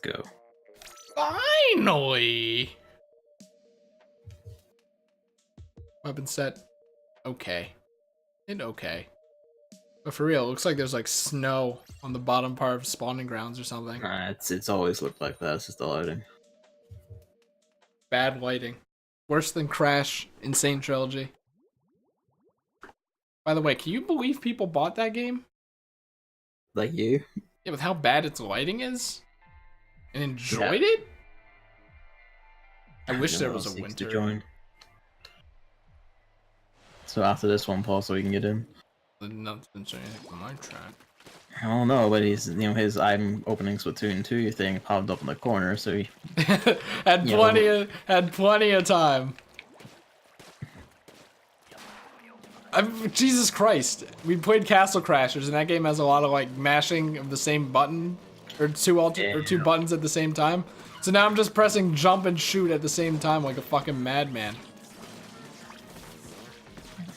Let's go. Finally! Weapon set. Okay. Okay. But for real, it looks like there's like snow on the bottom part of spawning grounds or something. Nah, it's always looked like that. It's just the lighting. Bad lighting. Worse than Crash, Insane Trilogy. By the way, can you believe people bought that game? Like you? Yeah, with how bad its lighting is? And enjoyed it? I wish there was a winter. To join. So after this one, Paul, so we can get in. Nothing saying anything on my track. I don't know, but he's, his I'm opening Splatoon 2 thing popped up in the corner, so he had plenty of time. Jesus Christ, we played Castle Crashers, and that game has a lot of like mashing of the same button, or two buttons at the same time. So now I'm just pressing jump and shoot at the same time like a fucking madman.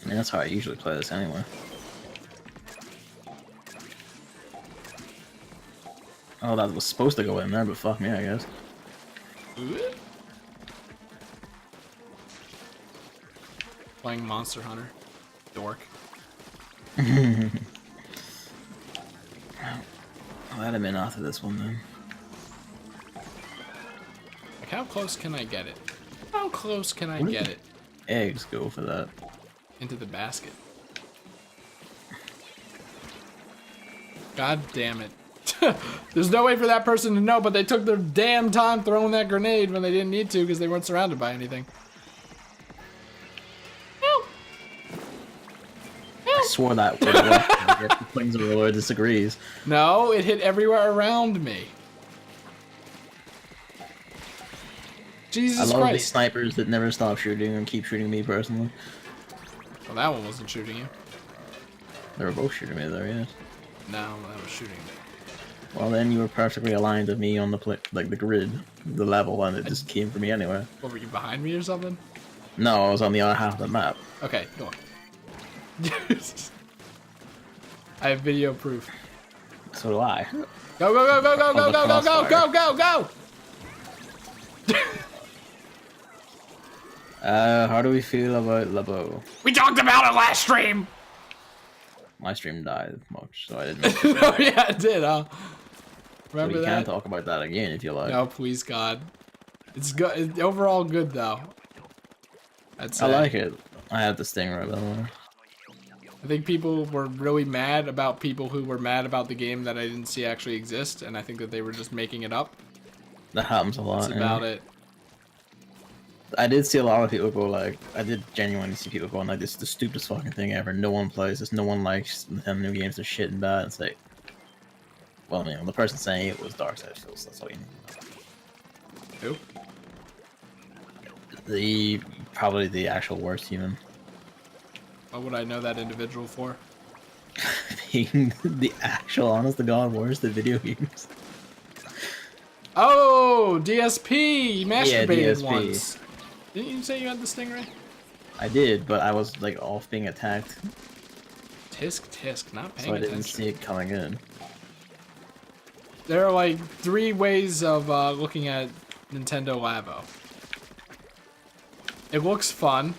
I mean, that's how I usually play this anyway. Oh, that was supposed to go in there, but fuck me, I guess. Playing Monster Hunter. Dork. I'll add him in after this one then. Like, how close can I get it? How close can I get it? Eggs go for that. Into the basket. God damn it. There's no way for that person to know, but they took their damn time throwing that grenade when they didn't need to because they weren't surrounded by anything. I swore that would Flings Roller disagrees. No, it hit everywhere around me. Jesus Christ. I love these snipers that never stop shooting and keep shooting me personally. Well, that one wasn't shooting you. They were both shooting me though, yes. No, that was shooting me. Well, then you were perfectly aligned with me on the the grid, the level, and it just came for me anyway. What, were you behind me or something? No, I was on the other half of the map. Okay, go on. I have video proof. So do I. Go, go, go, go, go, go, go, go, go, go, go, go! How do we feel about Labo? We talked about it last stream! My stream died much, so I didn't. Oh, yeah, it did, huh? Remember so we that? can talk about that again if you like. No, please, God. It's good. It's overall good, though. I like it. I had the stinger though. I think people were really mad about people who were mad about the game that I didn't see actually exist, and I think that they were just making it up. That happens a lot. That's about it. I did see a lot of people go like, I did genuinely see people going like, this is the stupidest fucking thing ever. No one plays this. No one likes them new games. They're shit and bad. It's like, well, you know, the person saying it was Dark Side Feels. That's all you need. Who? Probably the actual worst human. What would I know that individual for? Being the actual, honest to God, worst at video games. Oh, DSP! You masturbated yeah, DSP. once. Didn't you say you had the stingray? I did, but I was like off being attacked. Tisk, tisk, not paying So I attention. didn't see it coming in. There are like 3 ways of looking at Nintendo Labo. It looks fun.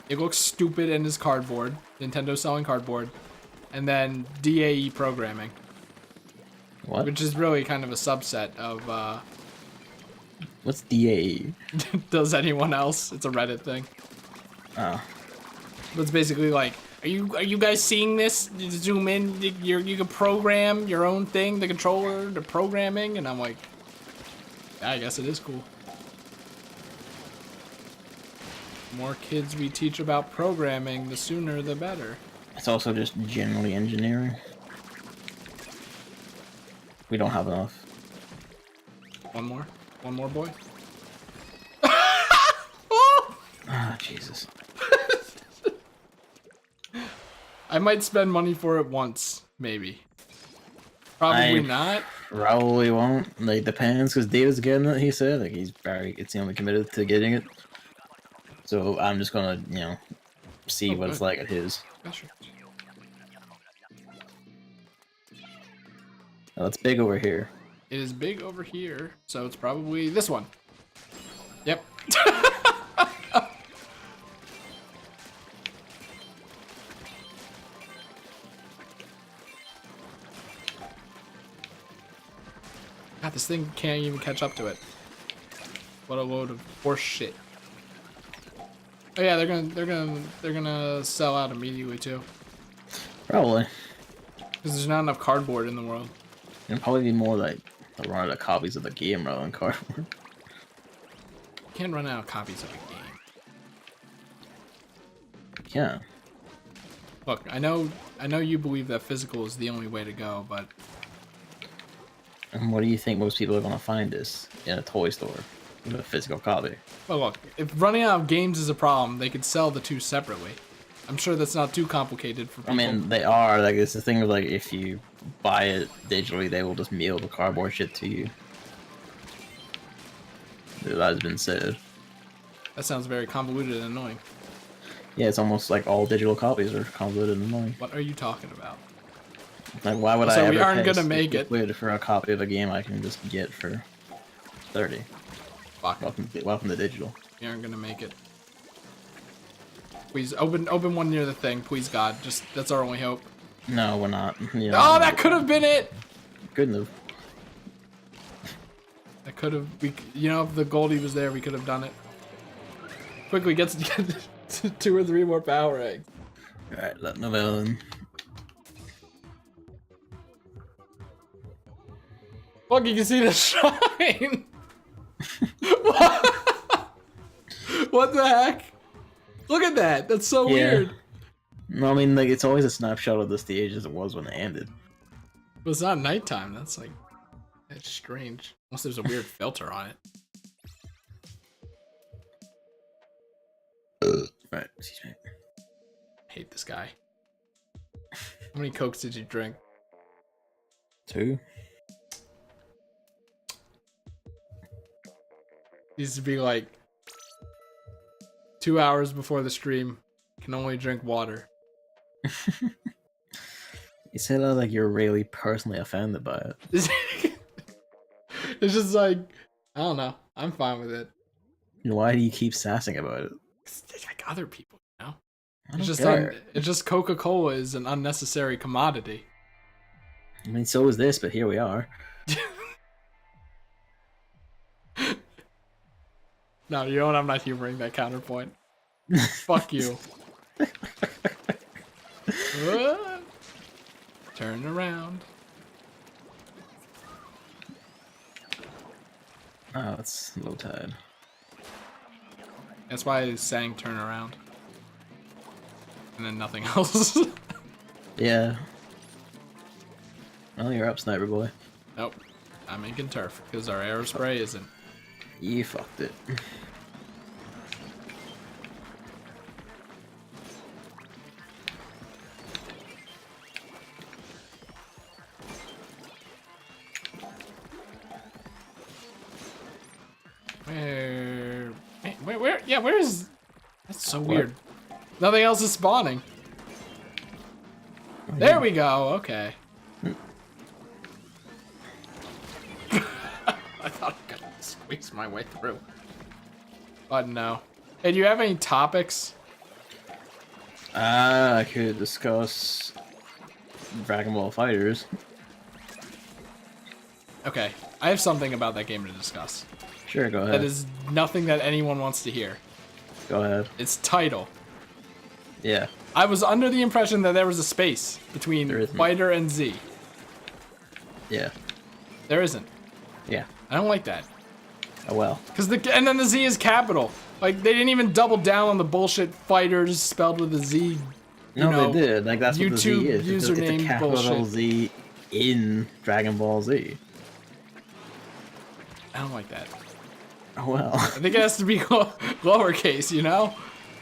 It looks stupid and is cardboard. Nintendo selling cardboard. And then DAE programming. What? Which is really kind of a subset of, What's DAE? Does anyone else? It's a Reddit thing. Oh. But it's basically like, are you guys seeing this? You zoom in, you can program your own thing, the controller, the programming, and I'm like, yeah, I guess it is cool. The more kids we teach about programming, the sooner the better. It's also just generally engineering. We don't have enough. One more boy. Ah, Jesus. I might spend money for it once, maybe. Probably not. Probably won't. Like, depends, because David's getting it, he said. Like, he's very, it's only committed to getting it. So I'm just gonna, you know, see what it's like at his. Yeah, sure. Oh, it's big over here. It is big over here, so it's probably this one. Yep. God, this thing can't even catch up to it. What a load of horse shit. Oh yeah, they're gonna sell out immediately too. Probably. Because there's not enough cardboard in the world. It'll probably be more like a run out of copies of the game rather than cardboard. You can't run out of copies of a game. Yeah. Look, I know you believe that physical is the only way to go, but And what do you think most people are gonna find this in a toy store with a physical copy? well, look, if running out of games is a problem, they could sell the two separately. I'm sure that's not too complicated for people. I mean, they are, like, it's the thing of, like, if you buy it digitally, they will just mail the cardboard shit to you. That has been said. That sounds very convoluted and annoying. Yeah, it's almost like all digital copies are convoluted and annoying. What are you talking about? Like, why would So I we ever aren't pay gonna make it. quid for a copy of a game I can just get for 30? Fuck. Welcome to digital. We aren't gonna make it. Please open one near the thing, please God. Just that's our only hope. No, we're not. You know, Oh, that could have been it. couldn't have. That could have. You know, if the Goldie was there, we could have done it. Quickly, get 2 or 3 more power eggs. Alright, let Novell in. Look, you can see the shine. What? What the heck? Look at that. That's so weird. No, I mean, like, it's always a snapshot of the stage as it was when it ended. But it's not nighttime. That's strange. Unless there's a weird filter on it. Right, excuse me. I hate this guy. How many Cokes did you drink? 2? Needs to be like 2 hours before the stream. Can only drink water. You say that like you're really personally offended by it. It's just like, I don't know. I'm fine with it. Why do you keep sassing about it? It's like other people, you know? I It's don't just care. it's just Coca-Cola is an unnecessary commodity. I mean, so is this, but here we are. No, you know what? I'm not humoring that counterpoint. Fuck you. Turn around. Oh, it's low tide. That's why I sang turn around. And then nothing else. Yeah. Well, you're up, sniper boy. Nope. I'm making turf because our aerospray isn't. You fucked it. Where? Yeah, where is? That's so weird. Nothing else is spawning. There we go. Okay. I thought I could squeeze my way through. But no. Hey, do you have any topics? I could discuss Dragon Ball FightersZ. Okay, I have something about that game to discuss. Sure, go ahead. That is nothing that anyone wants to hear. Go ahead. Its title. Yeah. I was under the impression that there was a space between Fighter and Z. Yeah. There isn't. Yeah. I don't like that. Oh well. And then the Z is capital. Like, they didn't even double down on the bullshit fighters spelled with a Z. No, they did. Like, that's what the Z YouTube is. It's username a capital bullshit. Z in Dragon Ball Z. I don't like that. Oh well. I think it has to be lowercase, you know?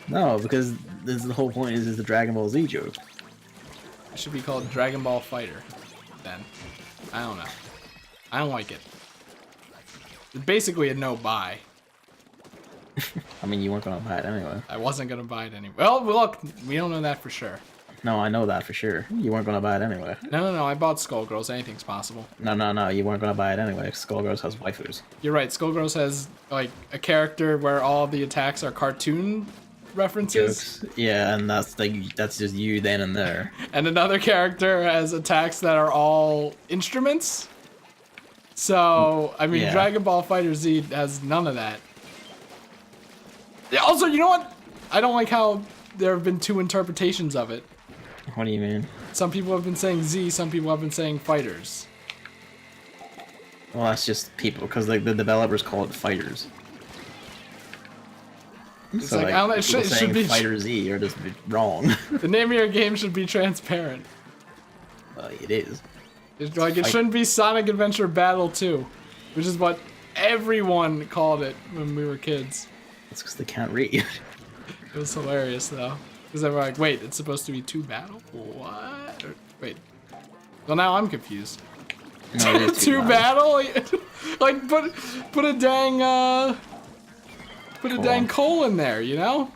No, because the whole point is the Dragon Ball Z joke. It should be called Dragon Ball Fighter. Then. I don't know. I don't like it. It's basically a no buy. I mean, you weren't gonna buy it anyway. I wasn't gonna buy it anyway. Well, look, we don't know that for sure. No, I know that for sure. You weren't gonna buy it anyway. No, I bought Skullgirls. Anything's possible. No, you weren't gonna buy it anyway. Skullgirls has waifus. You're right. Skullgirls has like a character where all the attacks are cartoon references. Jokes. Yeah, and that's just you then and there. And another character has attacks that are all instruments. So, I mean, Yeah. Dragon Ball FightersZ has none of that. Yeah, also, you know what? I don't like how there have been two interpretations of it. What do you mean? Some people have been saying Z, some people have been saying fighters. Well, that's just people, because like the developers call it fighters. It's So like, I don't know, it people should saying be Fighter Z are just wrong. the name of your game should be transparent. It is. It's like it shouldn't be Sonic Adventure Battle 2, which is what everyone called it when we were kids. It's because they can't read. It was hilarious though, because they were like, "Wait, it's supposed to be 2 battle? What? Or, wait." Well, now I'm confused. No, it is Two bad. battle? Like put a dang dang coal in there, you know?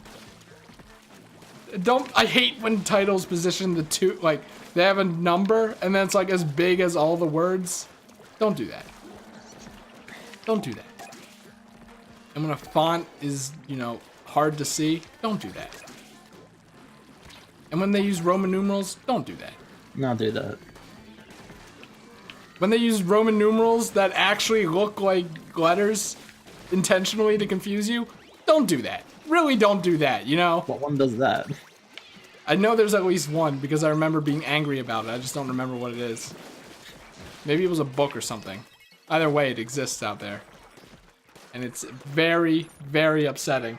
I hate when titles position the two, like they have a number and then it's like as big as all the words. Don't do that. Don't do that. And when a font is, you know, hard to see, don't do that. And when they use Roman numerals, don't do that. No, do that. When they use Roman numerals that actually look like letters intentionally to confuse you, don't do that. Really don't do that, you know? What one does that? I know there's at least one because I remember being angry about it. I just don't remember what it is. Maybe it was a book or something. Either way, it exists out there. And it's very, very upsetting.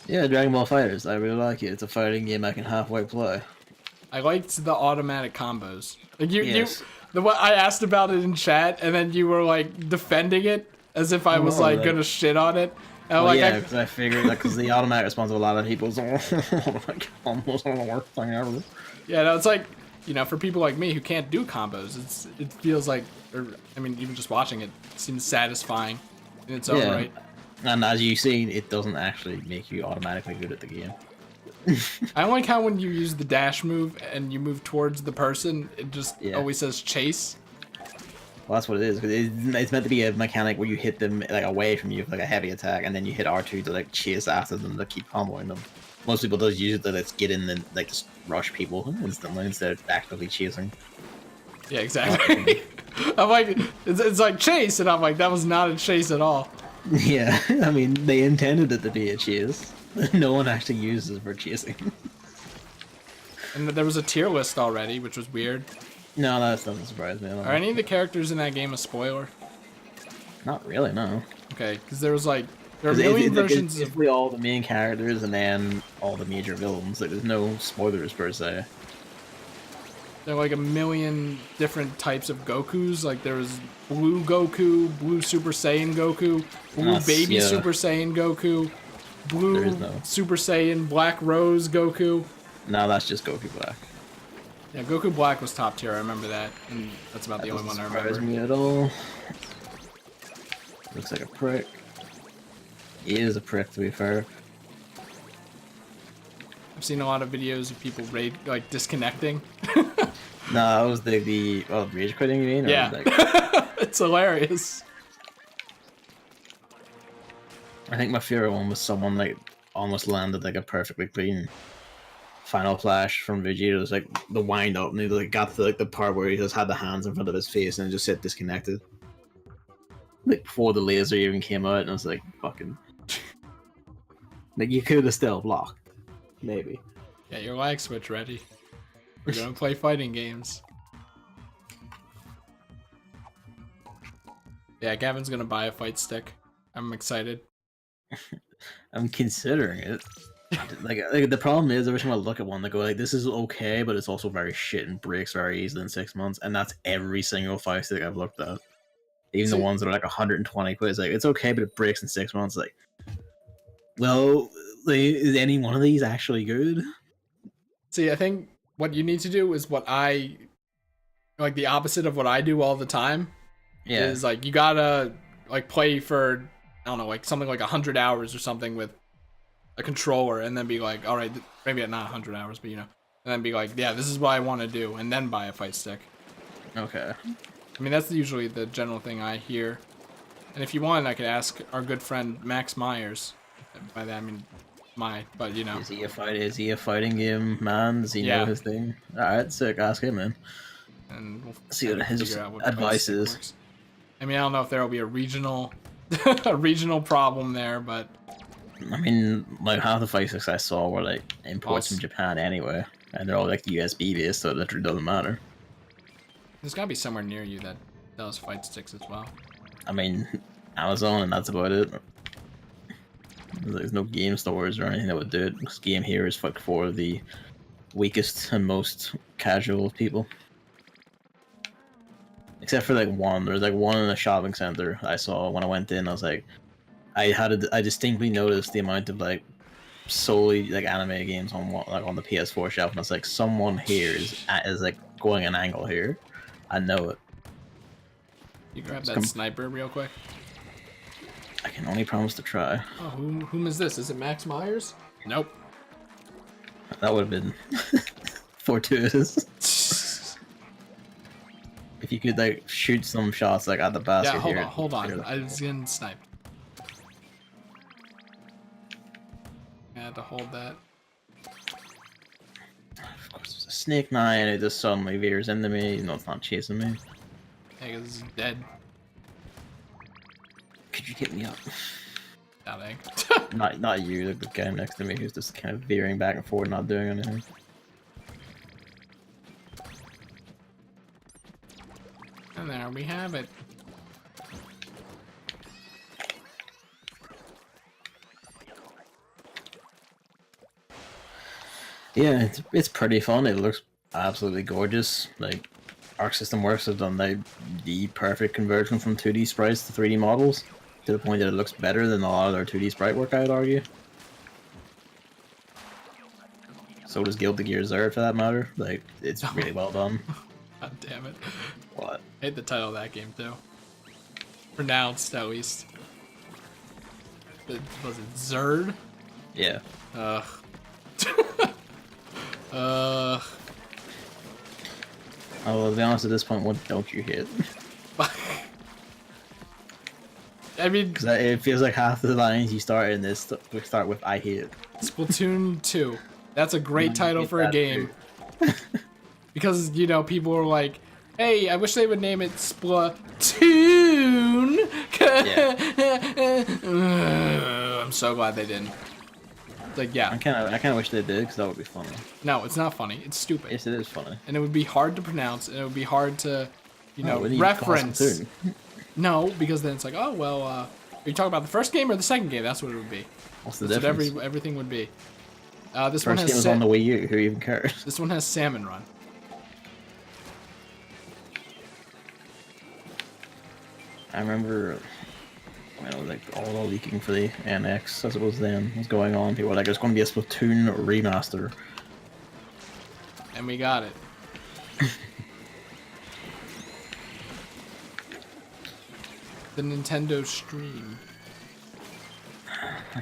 Yeah, Dragon Ball Fighters. I really like it. It's a fighting game I can halfway play. I liked the automatic combos. Like Yes. I asked about it in chat, and then you were like defending it as if I was like gonna shit on it. And Well, like, yeah, because I figured that because the automatic response of a lot of people is almost the worst thing ever. yeah, no, it's like, you know, for people like me who can't do combos, it feels like, or I mean, even just watching it seems satisfying in its own right. And as you see, it doesn't actually make you automatically good at the game. I like how when you use the dash move and you move towards the person, it just always says chase. Well, that's what it is. 'Cause it's meant to be a mechanic where you hit them like away from you with like a heavy attack, and then you hit R2 to like chase after them to keep comboing them. Most people just use it to let's get in and like just rush people instantly instead of actively chasing. Yeah, exactly. I'm like, it's like chase, and I'm like, that was not a chase at all. Yeah, I mean they intended it to be a chase. No one actually uses it for chasing. And there was a tier list already, which was weird. No, that doesn't surprise me. Are any of the characters in that game a spoiler? Not really, no. Okay, because there was like, there are a 'Cause million it's versions of... basically all the main characters and then all the major villains. Like, there's no spoilers per se. There are like a million different types of Gokus. Like there was Blue Goku, Blue Super Saiyan Goku, Blue Baby Super Saiyan Goku, Blue Super Saiyan Black Rose Goku. No, that's just Goku Black. Yeah, Goku Black was top tier. I remember that, and that's about the only one I remember. Doesn't surprise me at all. Looks like a prick. He is a prick, to be fair. I've seen a lot of videos of people like disconnecting. No, that was the rage quitting, you mean? Or Yeah. like, It's hilarious. I think my favorite one was someone like almost landed like a perfectly clean final flash from Vegeta. It was like the wind up, and he like got to like the part where he just had the hands in front of his face and it just said disconnected. Like before the laser even came out, and I was like, fucking. Like you could have still blocked. Maybe. Yeah, your lag switch ready. We're gonna play fighting games. Yeah, Gavin's gonna buy a fight stick. I'm excited. I'm considering it. Like the problem is every time I look at one, they go like, "This is okay, but it's also very shit and breaks very easily in 6 months." And that's every single fight stick I've looked at. Even the ones that are like 120 quid. It's like it's okay, but it breaks in 6 months. Like, well, like, is any one of these actually good? See, I think what you need to do is what I like the opposite of what I do all the time. Yeah. Is like you gotta like play for I don't know, like something like 100 hours or something with a controller and then be like, all right, maybe at not 100 hours, but you know, and then be like, yeah, this is what I want to do, and then buy a fight stick. Okay. I mean, that's usually the general thing I hear. And if you want, I could ask our good friend Max Myers. By that I mean but you know. Is he a fighting game man? Does he know his thing? Alright, sick, ask him, man. And we'll See what his figure out what advice is. works. I mean, I don't know if there will be a regional a regional problem there, but I mean, like half the fight sticks I saw were like imports from Japan anyway, and they're all like USB based, so it literally doesn't matter. There's gotta be somewhere near you that does fight sticks as well. I mean, Amazon, and that's about it. There's no game stores or anything that would do it. This game here is like for the weakest and most casual people. Except for like one, there's like one in a shopping center I saw when I went in. I was like, I distinctly noticed the amount of like solely like anime games on on the PS4 shelf, and I was like, someone here is like going an angle here. I know it. You grab that sniper real quick. I can only promise to try. Oh, whom is this? Is it Max Myers? Nope. That would have been fortuitous. If you could like shoot some shots like at the basket. Yeah, hold on. I was getting sniped. I had to hold that. Of course, there's a snake nine, and it just suddenly veers into me. You know, it's not chasing me. Hey, this is dead. Could you get me up? Egg. not you, the guy next to me who's just kind of veering back and forth, not doing anything. And there we have it. Yeah, it's pretty fun. It looks absolutely gorgeous. Like, Arc System Works have done like the perfect conversion from 2D sprites to 3D models, to the point that it looks better than a lot of their 2D sprite work, I'd argue. So does Guilty Gear Zerd, for that matter. Like, it's really well done. God damn it. What? I hate the title of that game too. Pronounced, at least. Was it Zerd? Yeah. Ugh. Oh, to be honest, at this point, what don't you hit? I mean, because it feels like half the lines you start in this start with "I hit." Splatoon 2. That's a great title for a game. Because, you know, people are like, hey, I wish they would name it Splatoon. Yeah. I'm so glad they didn't. Like, yeah. I kind of wish they did, because that would be funny. No, it's not funny. It's stupid. Yes, it is funny. And it would be hard to pronounce, and it would be hard to, you know, reference. No, because then it's like, oh, well, are you talking about the first game or the second game? That's what it would be. What's the difference? What everything would be. This first one has game was on the Wii U. Who even cares? This one has Salmon Run. I remember, you know, like all the leaking for the NX, as it was then, was going on. People were like, "It's going to be a Splatoon remaster," and we got it. The Nintendo Stream.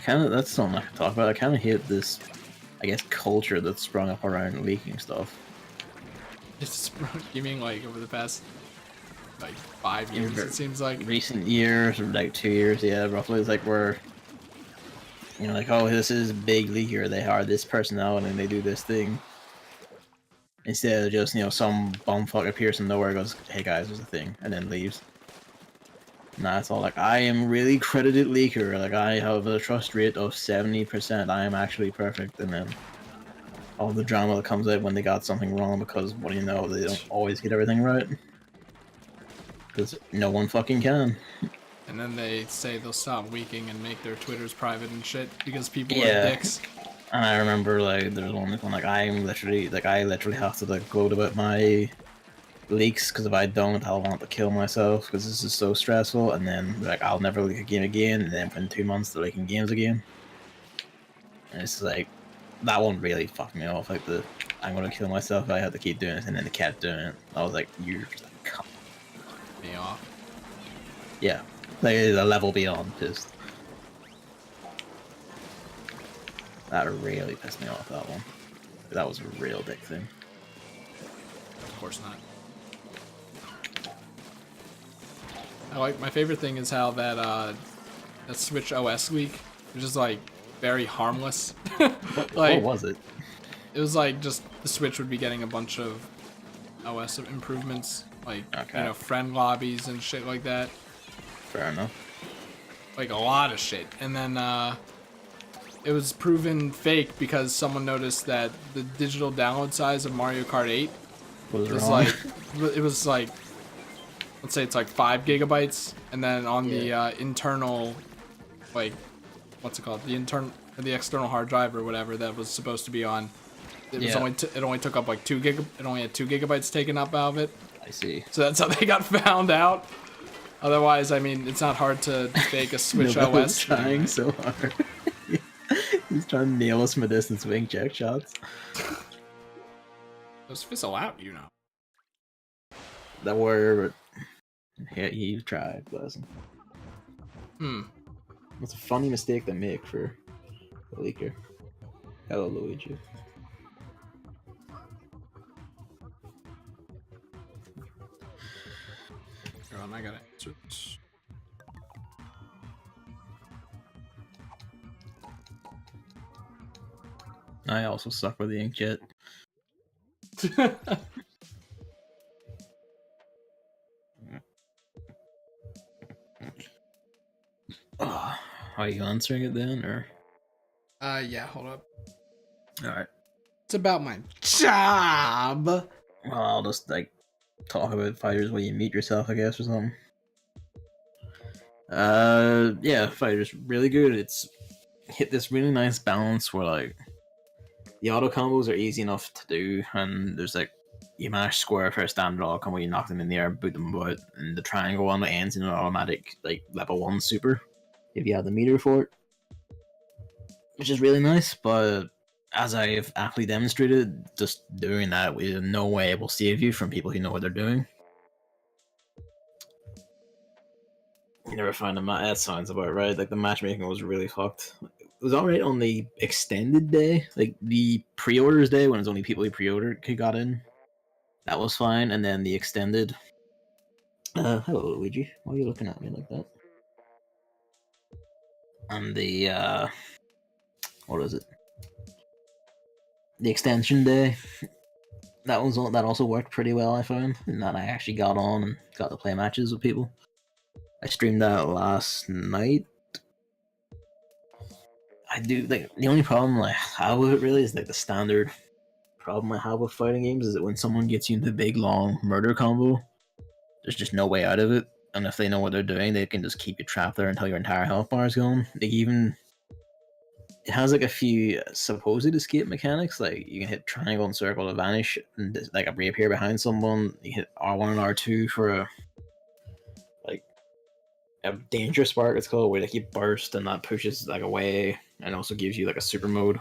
That's something I can talk about. I kind of hate this, I guess, culture that's sprung up around leaking stuff. You mean like over the past, like 5 years? It seems like recent years, or like 2 years, yeah, roughly. It's like we're, you know, like, oh, this is a big leaker. They hire this person out and they do this thing. Instead of just, you know, some bumfuck appears from nowhere and goes, "Hey guys, there's a thing," and then leaves. Nah, it's all like, I am really credited leaker. Like, I have a trust rate of 70%. I am actually perfect. And then all the drama that comes out when they got something wrong, because, what do you know, they don't always get everything right. Because no one fucking can. And then they say they'll stop leaking and make their Twitters private and shit because people are dicks. And I remember, like, there's one like, I literally have to, like, gloat about my leaks, because if I don't, I'll want to kill myself, because this is so stressful. And then, like, I'll never leak a game again, and then within 2 months they're leaking games again. And it's like, that one really fucked me off. Like, I'm gonna kill myself if I have to keep doing this, and then they kept doing it. I was like, you're just like, come me off. Yeah, like, it's a level beyond pissed. That really pissed me off, that one. That was a real dick thing. Of course not. My favorite thing is how that Switch OS leak was just like very harmless. What was it? It was like just the Switch would be getting a bunch of OS improvements, like you know, friend lobbies and shit like that. Fair enough. Like a lot of shit, and then it was proven fake because someone noticed that the digital download size of Mario Kart 8 was like, it was like, let's say it's like 5 gigabytes, and then on the internal, like, what's it called, the external hard drive or whatever that was supposed to be on, it was it only took up like it only had 2 gigabytes taken up out of it. I see. So that's how they got found out. Otherwise, I mean, it's not hard to fake a Switch OS. Trying so hard. He's trying to nail us from a distance with check shots. Those fizzle out, you know. That were, but he tried, bless him. It's a funny mistake to make for a leaker. Hello, Luigi. I got it. I also suck with the inkjet. Are you answering it then, or? Yeah, hold up. Alright. It's about my job. Well, I'll just, like, talk about fighters where you meet yourself, I guess, or something. Yeah, fighters really good. It's hit this really nice balance where, like, the auto combos are easy enough to do, and there's, like, you mash square for a standard auto combo, you knock them in the air, boot them about, and the triangle one that ends in an automatic, like, level 1 super, if you have the meter for it. Which is really nice, but as I've aptly demonstrated, just doing that in no way will save you from people who know what they're doing. You never find them. That sounds about right. Like, the matchmaking was really fucked. It was alright on the extended day, like the pre-orders day when it's only people who pre-ordered who got in. That was fine, and then the extended. Hello, Luigi. Why are you looking at me like that? And the what is it? The extension day. That also worked pretty well, I found, and that I actually got on and got to play matches with people. I streamed that last night. I do, like, the only problem I have with it really is, like, the standard problem I have with fighting games is that when someone gets you into a big long murder combo, there's just no way out of it, and if they know what they're doing, they can just keep you trapped there until your entire health bar is gone. It has, like, a few supposed escape mechanics, like you can hit triangle and circle to vanish and, like, reappear behind someone. You hit R1 and R2 for a danger spark, it's called, where, like, you burst and that pushes, like, away, and also gives you, like, a super mode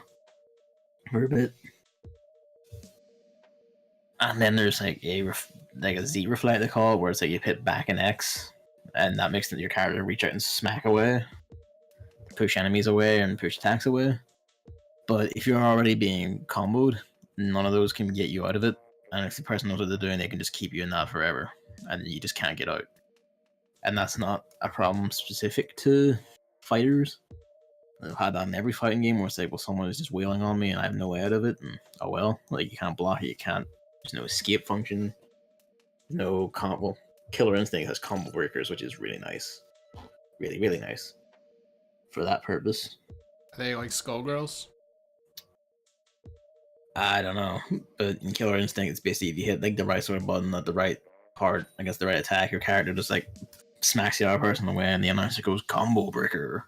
for a bit. And then there's, like, a Z reflect, they call it, where it's like you hit back and X, and that makes your character reach out and smack away, push enemies away and push attacks away. But if you're already being comboed, none of those can get you out of it, and if the person knows what they're doing, they can just keep you in that forever, and you just can't get out. And that's not a problem specific to fighters. I've had that in every fighting game where it's like, well, someone is just wailing on me and I have no way out of it, and oh well, like, you can't block it, you can't, there's no escape function, no combo. Killer Instinct has combo breakers, which is really nice. Really, really nice. For that purpose. Are they like Skullgirls? I don't know, but in Killer Instinct, it's basically if you hit, like, the right sort of button at the right part against the right attack, your character just, like, smacks the other person away, and the announcer goes, combo breaker.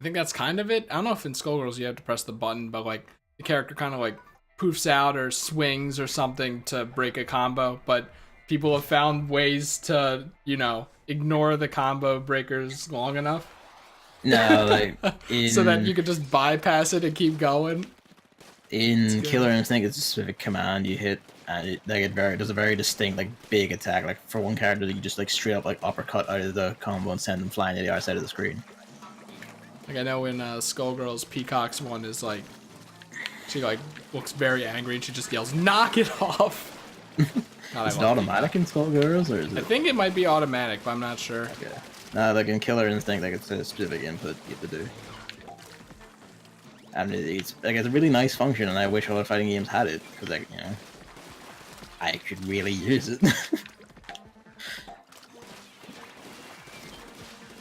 I think that's kind of it. I don't know if in Skullgirls you have to press the button, but, like, the character kind of, like, poofs out or swings or something to break a combo, but people have found ways to, you know, ignore the combo breakers long enough. No, like, so that you could just bypass it and keep going. In Killer Instinct, it's a specific command you hit, and it does a very distinct, like, big attack. Like, for one character, you just, like, straight up, like, uppercut out of the combo and send them flying to the other side of the screen. Like I know in Skullgirl's Peacock's one is like, she like looks very angry and she just yells, "Knock it off!" God, Is it automatic in Skullgirls, or is it? I think it might be automatic, but I'm not sure. Okay. Nah, like in Killer Instinct, like it's a specific input you have to do. And it's like it's a really nice function, and I wish other fighting games had it, because like, you know, I could really use it.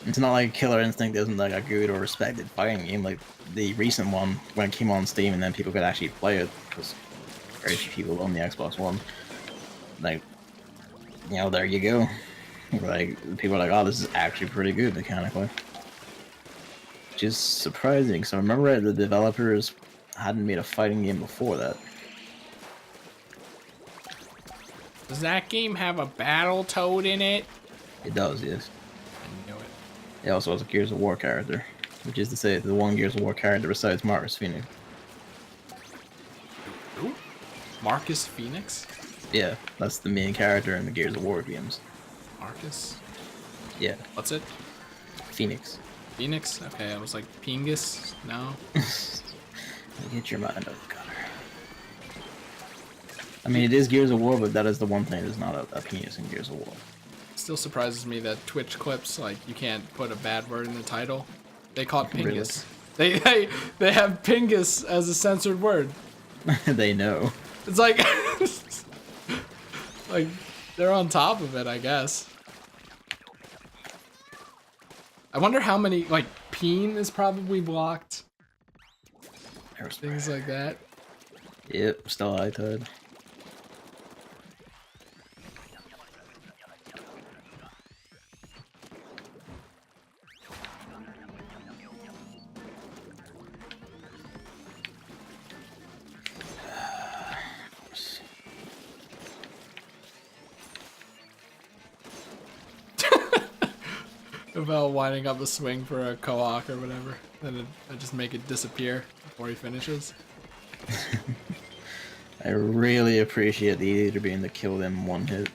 It's not like Killer Instinct isn't like a good or respected fighting game. Like the recent one, when it came on Steam and then people could actually play it, because very few people own the Xbox One. Like, you know, there you go. Like, people are like, oh, this is actually pretty good mechanically. Which is surprising, so I remember the developers hadn't made a fighting game before that. Does that game have a battle toad in it? It does, yes. I knew it. It also has a Gears of War character, which is to say, the one Gears of War character besides Marcus Phoenix. Who? Marcus Phoenix? Yeah, that's the main character in the Gears of War games. Marcus? Yeah. What's it? Phoenix. Phoenix? Okay, I was like, Pingus? No? Get your mind out of the gutter. I mean, it is Gears of War, but that is the one thing that's not a penis in Gears of War. Still surprises me that Twitch clips, like, you can't put a bad word in the title. They call it Pingus. Really? They have Pingus as a censored word. They know. It's like, like, they're on top of it, I guess. I wonder how many, like, peen is probably blocked. Things like that. Yep, still iTunes. About winding up a swing for a Kohak or whatever. Then I just make it disappear before he finishes. I really appreciate the eater being to kill them one hit.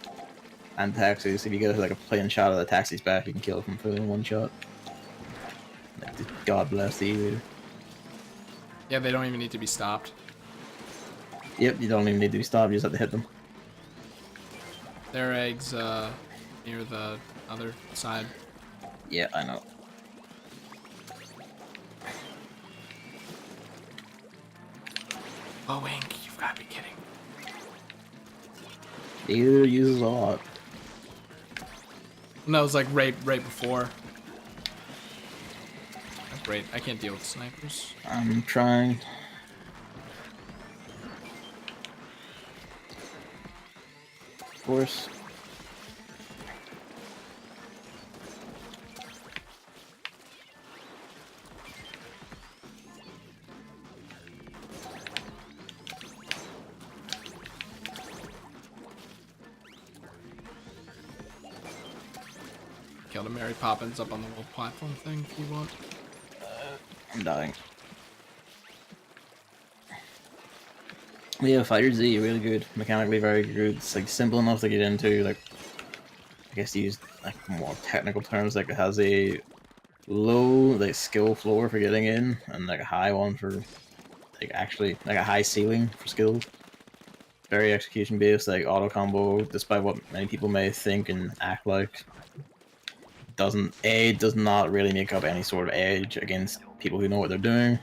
And taxis, if you get like a plain shot of the taxi's back, you can kill it from in one shot. Like, God bless the eater. Yeah, they don't even need to be stopped. Yep, you don't even need to be stopped, you just have to hit them. Their eggs near the other side. Yeah, I know. Oh, Ink, you've got to be kidding. The eater uses a lot. No, it was like right before. Great, I can't deal with snipers. I'm trying. Of course. Killed a Mary Poppins up on the little platform thing if you want. I'm dying. Yeah, FightersZ, really good. Mechanically very good. It's like simple enough to get into. Like, I guess to use like more technical terms, like it has a low like skill floor for getting in, and like a high one for like actually like a high ceiling for skills. Very execution based, like auto combo, despite what many people may think and act like. Does not really make up any sort of edge against people who know what they're doing,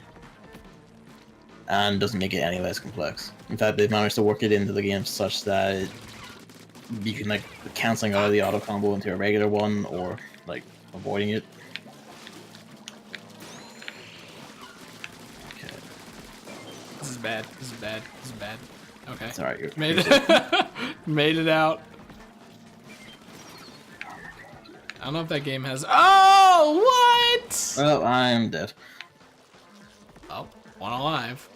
and doesn't make it any less complex. In fact, they've managed to work it into the game such that you can like canceling out of the auto combo into a regular one, or like avoiding it. Okay. This is bad. This is bad. This is bad. Okay. It's alright. Made it. Made it out. I don't know if that game has. Oh, what? Well, I'm dead. Oh, one alive.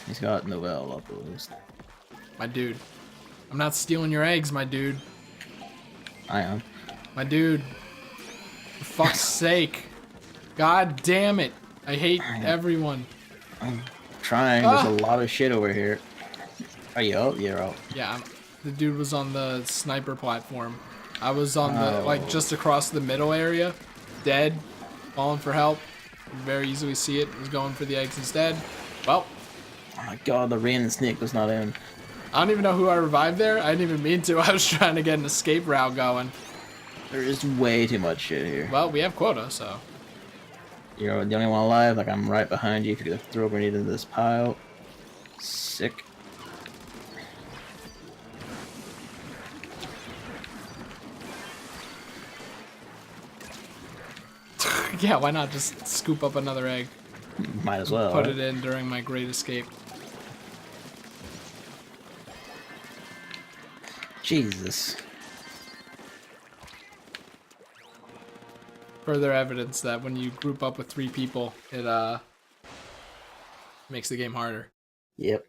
He's got Novell up at least. My dude. I'm not stealing your eggs, my dude. I am. My dude. For fuck's sake. God damn it. I hate everyone. I'm trying. There's a lot of shit over here. Are you out? You're out. Yeah, the dude was on the sniper platform. I was on the, like, just across the middle area, dead, calling for help. You can very easily see it. Was going for the eggs instead. Well. Oh my god, the rain and snake was not in. I don't even know who I revived there. I didn't even mean to. I was trying to get an escape route going. There is way too much shit here. Well, we have quota, so. You're the only one alive. Like, I'm right behind you. If you could throw a grenade into this pile. Sick. Yeah, why not just scoop up another egg? Might as well. Put right? it in during my great escape. Jesus. Further evidence that when you group up with 3 people, it makes the game harder. Yep.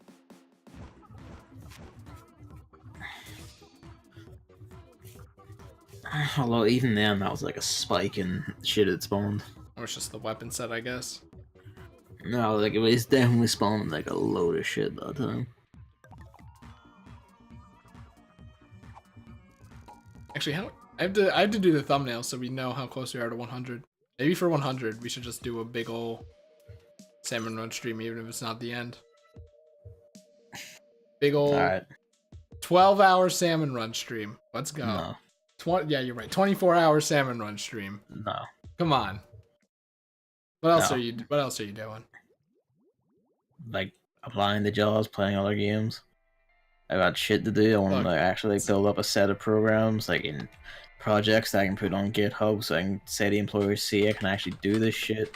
Although even then, that was like a spike in shit it spawned. Or it's just the weapon set, I guess. No, like it was definitely spawning like a load of shit that time. Actually, I have to do the thumbnail so we know how close we are to 100. Maybe for 100, we should just do a big ol' Salmon Run stream, even if it's not the end. Big ol' Alright. 12-hour Salmon Run stream. Let's go. No. Yeah, you're right. 24-hour Salmon Run stream. No. Come on. What else No. are you doing? Like applying the jobs, playing other games. I got shit to do. I want to like, actually build up a set of programs, like in projects that I can put on GitHub, so I can say the employers see I can actually do this shit.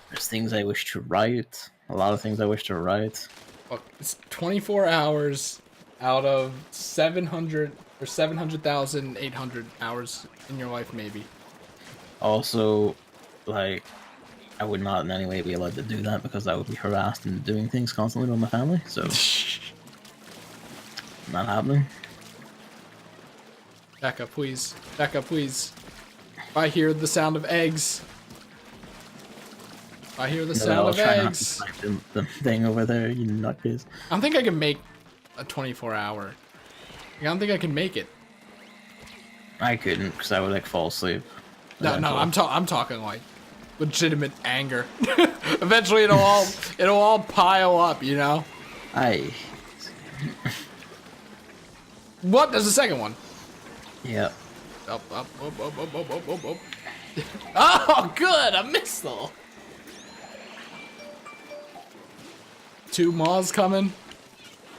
There's things I wish to write. A lot of things I wish to write. Look, it's 24 hours out of 700 or 700,800 hours in your life, maybe. Also, like, I would not in any way be allowed to do that because I would be harassed and doing things constantly with my family, so not happening. Back up, please. Back up, please. If I hear the sound of eggs. If I hear the sound of eggs. The thing over there, you nutcase. I don't think I can make a 24-hour. I don't think I can make it. I couldn't because I would like fall asleep. No, I'm talking like legitimate anger. Eventually, it'll all pile up, you know. What? There's a second one. Yep. Up. Oh, good, a missile. 2 maws coming.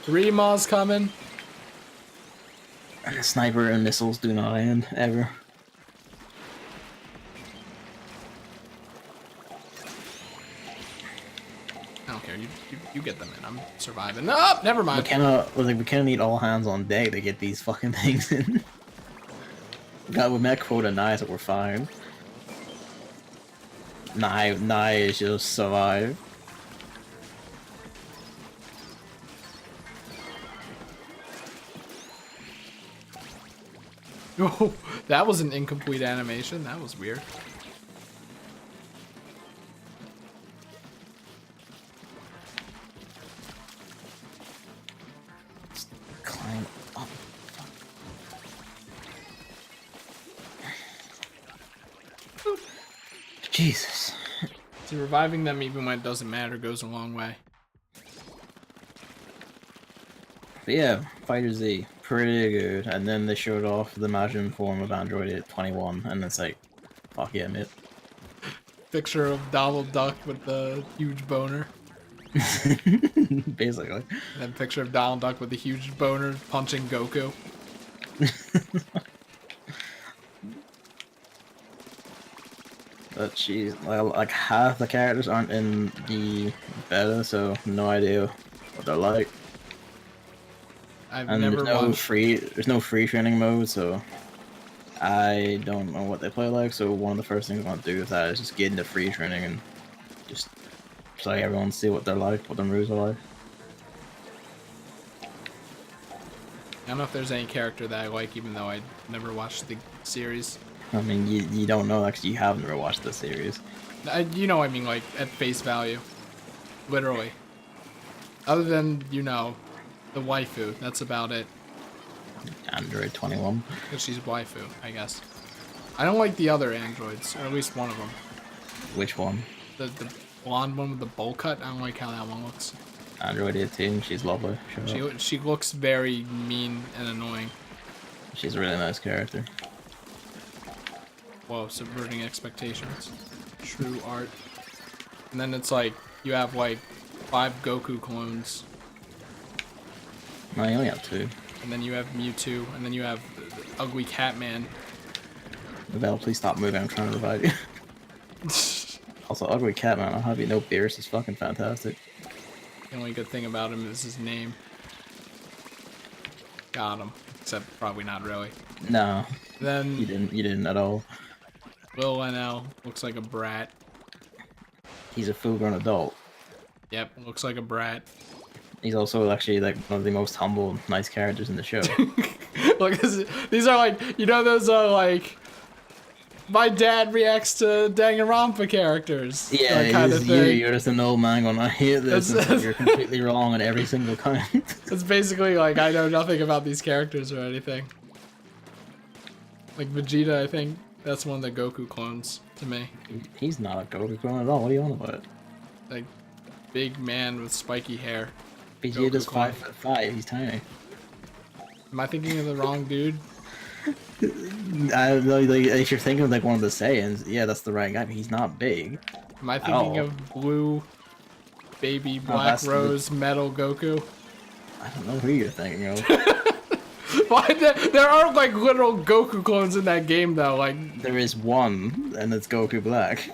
3 maws coming. And the sniper and missiles do not end ever. I don't care. You get them in. I'm surviving. Oh, never mind. We kinda need all hands on deck to get these fucking things in. God, we met quota 9, so we're fine. Nye is just survive. Oh, that was an incomplete animation. That was weird. Climb up. Jesus. See, reviving them even when it doesn't matter goes a long way. But yeah, FightersZ, pretty good. And then they showed off the Imagine form of Android at 21, and it's like, fuck yeah, mate. Picture of Donald Duck with the huge boner. Basically. And then picture of Donald Duck with the huge boner punching Goku. But jeez, like half the characters aren't in the beta, so no idea what they're like. I've And never watched. there's no free training mode, so I don't know what they play like. So one of the first things I want to do with that is just get into free training and just play everyone, see what they're like, what their moves are like. I don't know if there's any character that I like, even though I never watched the series. I mean, you don't know that 'cause you haven't ever watched the series. You know, I mean, like at face value, literally. Other than, you know, the waifu, that's about it. Android 21. Because she's waifu, I guess. I don't like the other androids, or at least one of them. Which one? The blonde one with the bowl cut. I don't like how that one looks. Android 18. She's lovely. She looks very mean and annoying. She's a really nice character. Whoa, subverting expectations. True art. And then it's like, you have like 5 Goku clones. No, you only have 2. And then you have Mewtwo. And then you have Ugly Catman. Val, please stop moving. I'm trying to revive you. Also, Ugly Catman, I'll have you know, Beerus is fucking fantastic. The only good thing about him is his name. Got him. Except probably not really. No. Then You didn't at all. Lil NL looks like a brat. He's a full-grown adult. Yep, looks like a brat. He's also actually like one of the most humble, nice characters in the show. Look, these are like, you know, those are like, my dad reacts to Danganronpa characters. Yeah, kind of thing. you're just an old man going, I hear this, and you're completely wrong in every single kind. It's basically like, I know nothing about these characters or anything. Like Vegeta, I think that's one of the Goku clones to me. He's not a Goku clone at all. What are you on about? Like, big man with spiky hair. Vegeta's clone. 5'5". He's tiny. Am I thinking of the wrong dude? Like, if you're thinking of like one of the Saiyans, yeah, that's the right guy. But he's not big. Am I thinking of blue, baby, black rose, metal Goku? I don't know who you're thinking of. Why? There are like literal Goku clones in that game though. Like There is one, and it's Goku Black.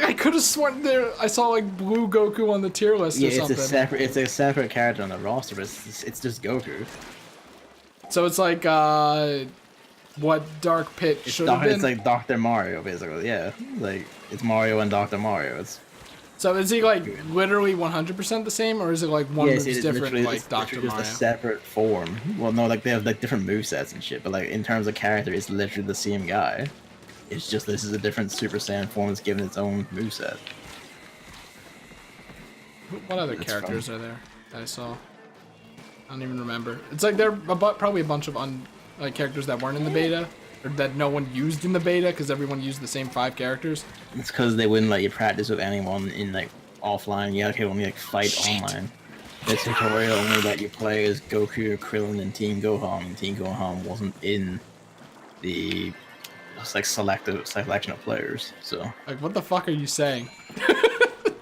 I could have sworn there. I saw like blue Goku on the tier list or Yeah, something. it's a separate character on the roster, but it's just Goku. So it's like what Dark Pit should have been. It's like Dr. Mario, basically. Yeah, like it's Mario and Dr. Mario. It's So is he like literally 100% the same, or is it like one yes, that's different, like Dr. just Mario? a separate form. Well, no, like they have like different movesets and shit, but like in terms of character, it's literally the same guy. It's just this is a different Super Saiyan form that's given its own moveset. What other characters are there that I saw? I don't even remember. It's like they're probably a bunch of like characters that weren't in the beta, or that no one used in the beta because everyone used the same 5 characters. It's because they wouldn't let you practice with anyone in like offline. You could only like fight online. The tutorial only let you play as Goku, Krillin, and Team Gohan. And Team Gohan wasn't in the like selection of players. So Like, what the fuck are you saying?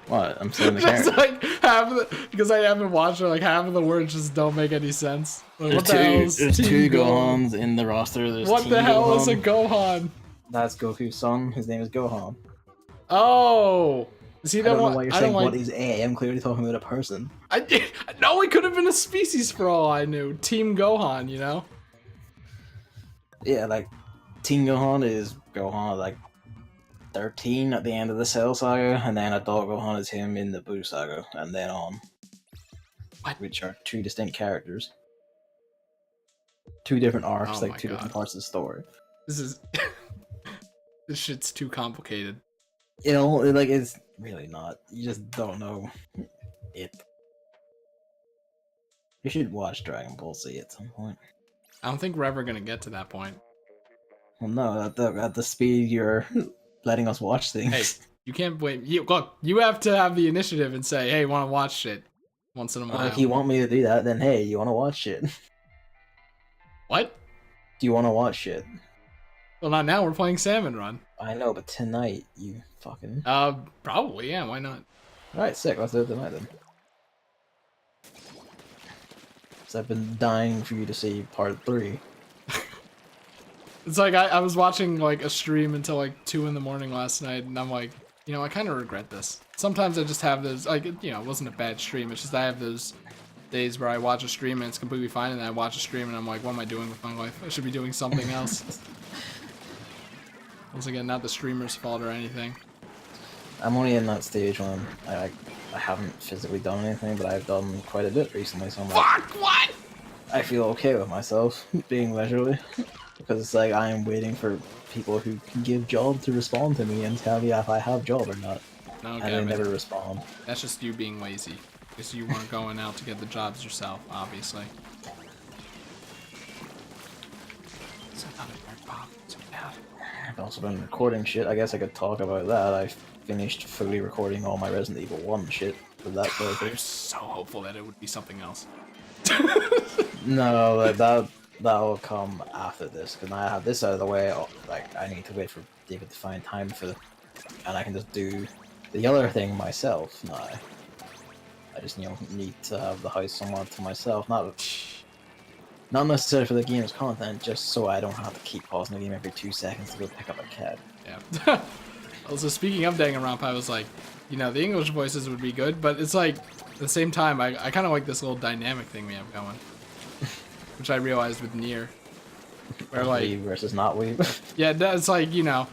what? I'm saying the Just character. like because I haven't watched it, like half of the words just don't make any sense. Like, what the hell is There's Team two Gohan? Gohans in the roster. There's What Team the hell Gohan. is a Gohan? That's Goku's son. His name is Gohan. Oh, is he I that don't know one? why you're I saying don't what like. is A. I'm clearly talking about a person. No, it could have been a species for all I knew. Team Gohan, you know. Yeah, like Teen Gohan is Gohan like 13 at the end of the Cell Saga, and then Adult Gohan is him in the Buu Saga, and then on. What? Which are 2 distinct characters. 2 different arcs, Oh like my 2 different God. parts of the story. This is this shit's too complicated. You know, like it's really not. You just don't know it. You should watch Dragon Ball Z at some point. I don't think we're ever gonna get to that point. Well, no, at the speed you're letting us watch things. Hey, you can't blame. Look, you have to have the initiative and say, "Hey, want to watch shit?" Once in a while. If you want me to do that, then hey, you want to watch shit? What? Do you want to watch shit? Well, not now. We're playing Salmon Run. I know, but tonight, you fucking... Probably. Yeah. Why not? Alright, sick. Let's do it tonight then. So I've been dying for you to see part 3. It's like I was watching like a stream until like 2 in the morning last night, and I'm like, you know, I kind of regret this. Sometimes I just have those, like, you know, it wasn't a bad stream. It's just I have those days where I watch a stream and it's completely fine, and then I watch a stream and I'm like, what am I doing with my life? I should be doing something else. Once again, not the streamer's fault or anything. I'm only in that stage when I haven't physically done anything, but I've done quite a bit recently, so I'm like, Fuck, what? I feel okay with myself being leisurely. Because it's like I am waiting for people who can give job to respond to me and tell me if I have job or not. No, And Gavin, they never respond. that's just you being lazy. Because you weren't going out to get the jobs yourself, obviously. I've also been recording shit. I guess I could talk about that. I finished fully recording all my Resident Evil 1 shit for that I'm playthrough. so hopeful that it would be something else. No, that'll come after this, because I have this out of the way. Like, I need to wait for David to find time for, and I can just do the other thing myself now. I just need to have the house somewhat to myself, not necessarily for the game's content, just so I don't have to keep pausing the game every 2 seconds to go pick up a cat. Yeah. Also, speaking of Danganronpa, I was like, you know, the English voices would be good, but it's like, at the same time, I kind of like this little dynamic thing we have going. Which I realized with Nier. Where like... Weeb versus not Weeb. Yeah, it's like, you know,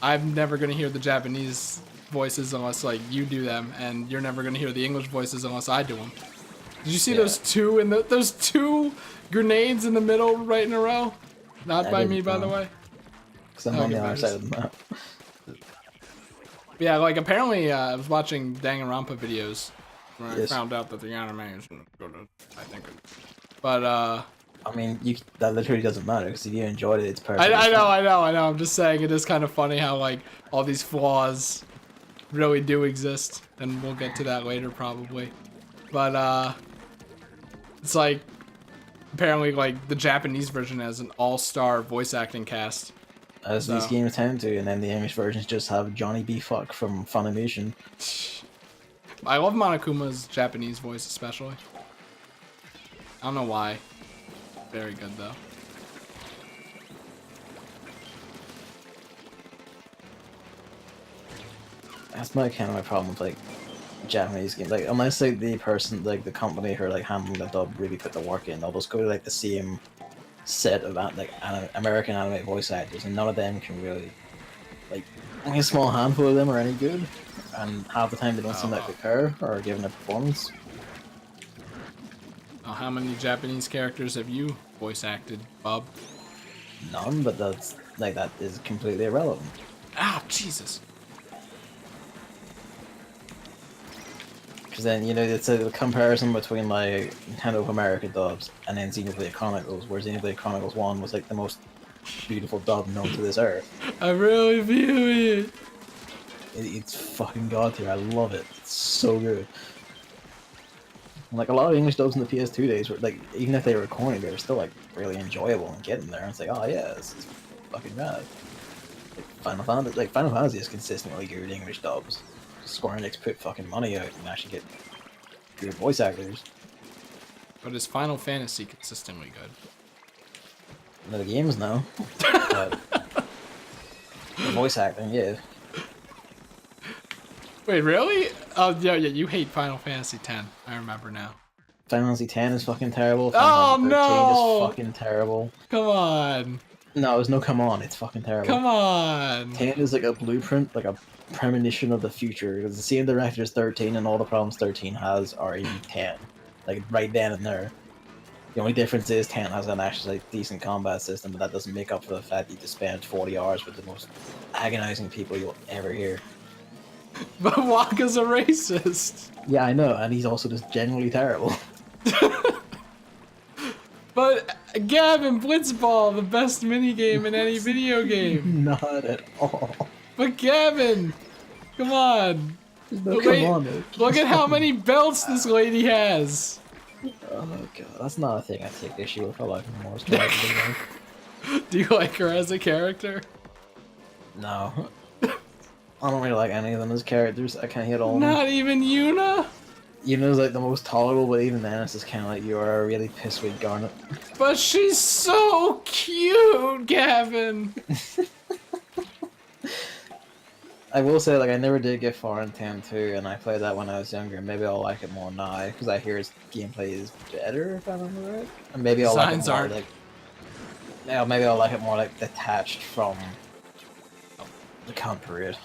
I'm never going to hear the Japanese voices unless, like, you do them, and you're never going to hear the English voices unless I do them. Did you see those two those two grenades in the middle right in a row? Not by me, by the way. Because I'm on the other side of the map. Yeah, like, apparently, I was watching Danganronpa videos when I found out that the anime is good, I think. But, I mean, that literally doesn't matter, because if you enjoyed it, it's perfect. I know. I'm just saying it is kind of funny how, like, all these flaws really do exist, and we'll get to that later, probably. But, it's like, apparently, like, the Japanese version has an all-star voice acting cast. As these games tend to, and then the English versions just have Johnny B. Fuck from Funimation. I love Monokuma's Japanese voice, especially. I don't know why. Very good, though. That's my problem with, like, Japanese games. Like, unless, like, the person, like, the company who are, like, handling the dub really put the work in, they'll just go to, like, the same set of, like, American anime voice actors, and none of them can really, like, only a small handful of them are any good, and half the time they don't seem like they care or giving a performance. How many Japanese characters have you voice acted, Bob? None, but that is completely irrelevant. Ah, Jesus. Because then, you know, it's a comparison between, like, Nintendo of America dubs and then Xenoblade Chronicles, where Xenoblade Chronicles 1 was, like, the most beautiful dub known to this earth. I really feel it. It's fucking god tier, I love it. It's so good. Like, a lot of English dubs in the PS2 days were, like, even if they were corny, they were still, like, really enjoyable and getting there. And it's like, oh yeah, this is fucking rad. Like, Final Fantasy is consistently good English dubs. Square Enix put fucking money out and actually get good voice actors. But is Final Fantasy consistently good? No, the games, no. But the voice acting, yeah. Wait, really? Oh, yeah, you hate Final Fantasy X. I remember now. Final Fantasy X is fucking terrible. Oh, Final Fantasy 13 is fucking terrible. Come on. No, there's no come on, it's fucking terrible. Come on. 10 is like a blueprint, like a premonition of the future. It's the same director as 13, and all the problems 13 has are in 10. Like, right then and there. The only difference is 10 has an actually like, decent combat system, but that doesn't make up for the fact that you just spend 40 hours with the most agonizing people you'll ever hear. But Waka's a racist. Yeah, I know, and he's also just generally terrible. But Gavin, Blitzball, the best minigame in any video game. Not at all. But Gavin, come on. No, come on, dude. Look at how many belts this lady has. Oh god, that's not a thing I take issue with. I like her more as character. Do you like her as a character? No. I don't really like any of them as characters. I can't hit all of them. Not even Yuna? Yuna's like the most tolerable, but even then it's just kind of like you are a really pissweed Garnet. But she's so cute, Gavin. I will say, like, I never did get far in 10-2, and I played that when I was younger. Maybe I'll like it more now, because I hear its gameplay is better, if I remember right. And maybe I'll like it more, like... Yeah, maybe I'll like it more, like, detached from the count period.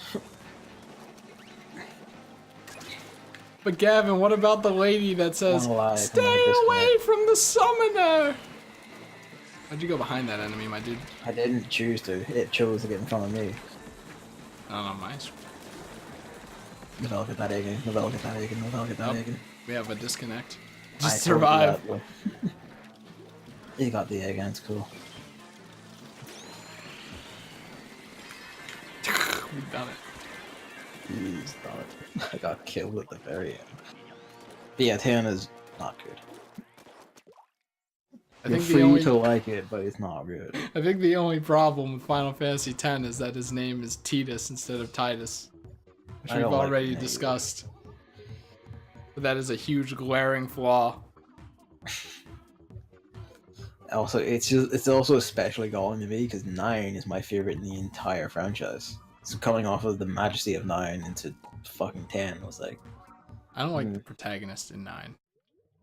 But Gavin, what about the lady that says, "Stay away from the summoner"? How'd you go behind that enemy, my dude? I didn't choose to. It chose to get in front of me. Not on my screen. I'll get that again. I'll get that again. I'll get that again. We have a disconnect. Just survive. You got the egg, and it's cool. You've done it. He's not. I got killed at the very end. But yeah, 10 is not good. You're free to like it, but it's not good. I think the only problem with Final Fantasy X is that his name is Titus instead of Titus, which we've already discussed. But that is a huge glaring flaw. Also, it's also especially galling to me because 9 is my favorite in the entire franchise. So coming off of the majesty of 9 into fucking 10 was like... I don't like the protagonist in 9.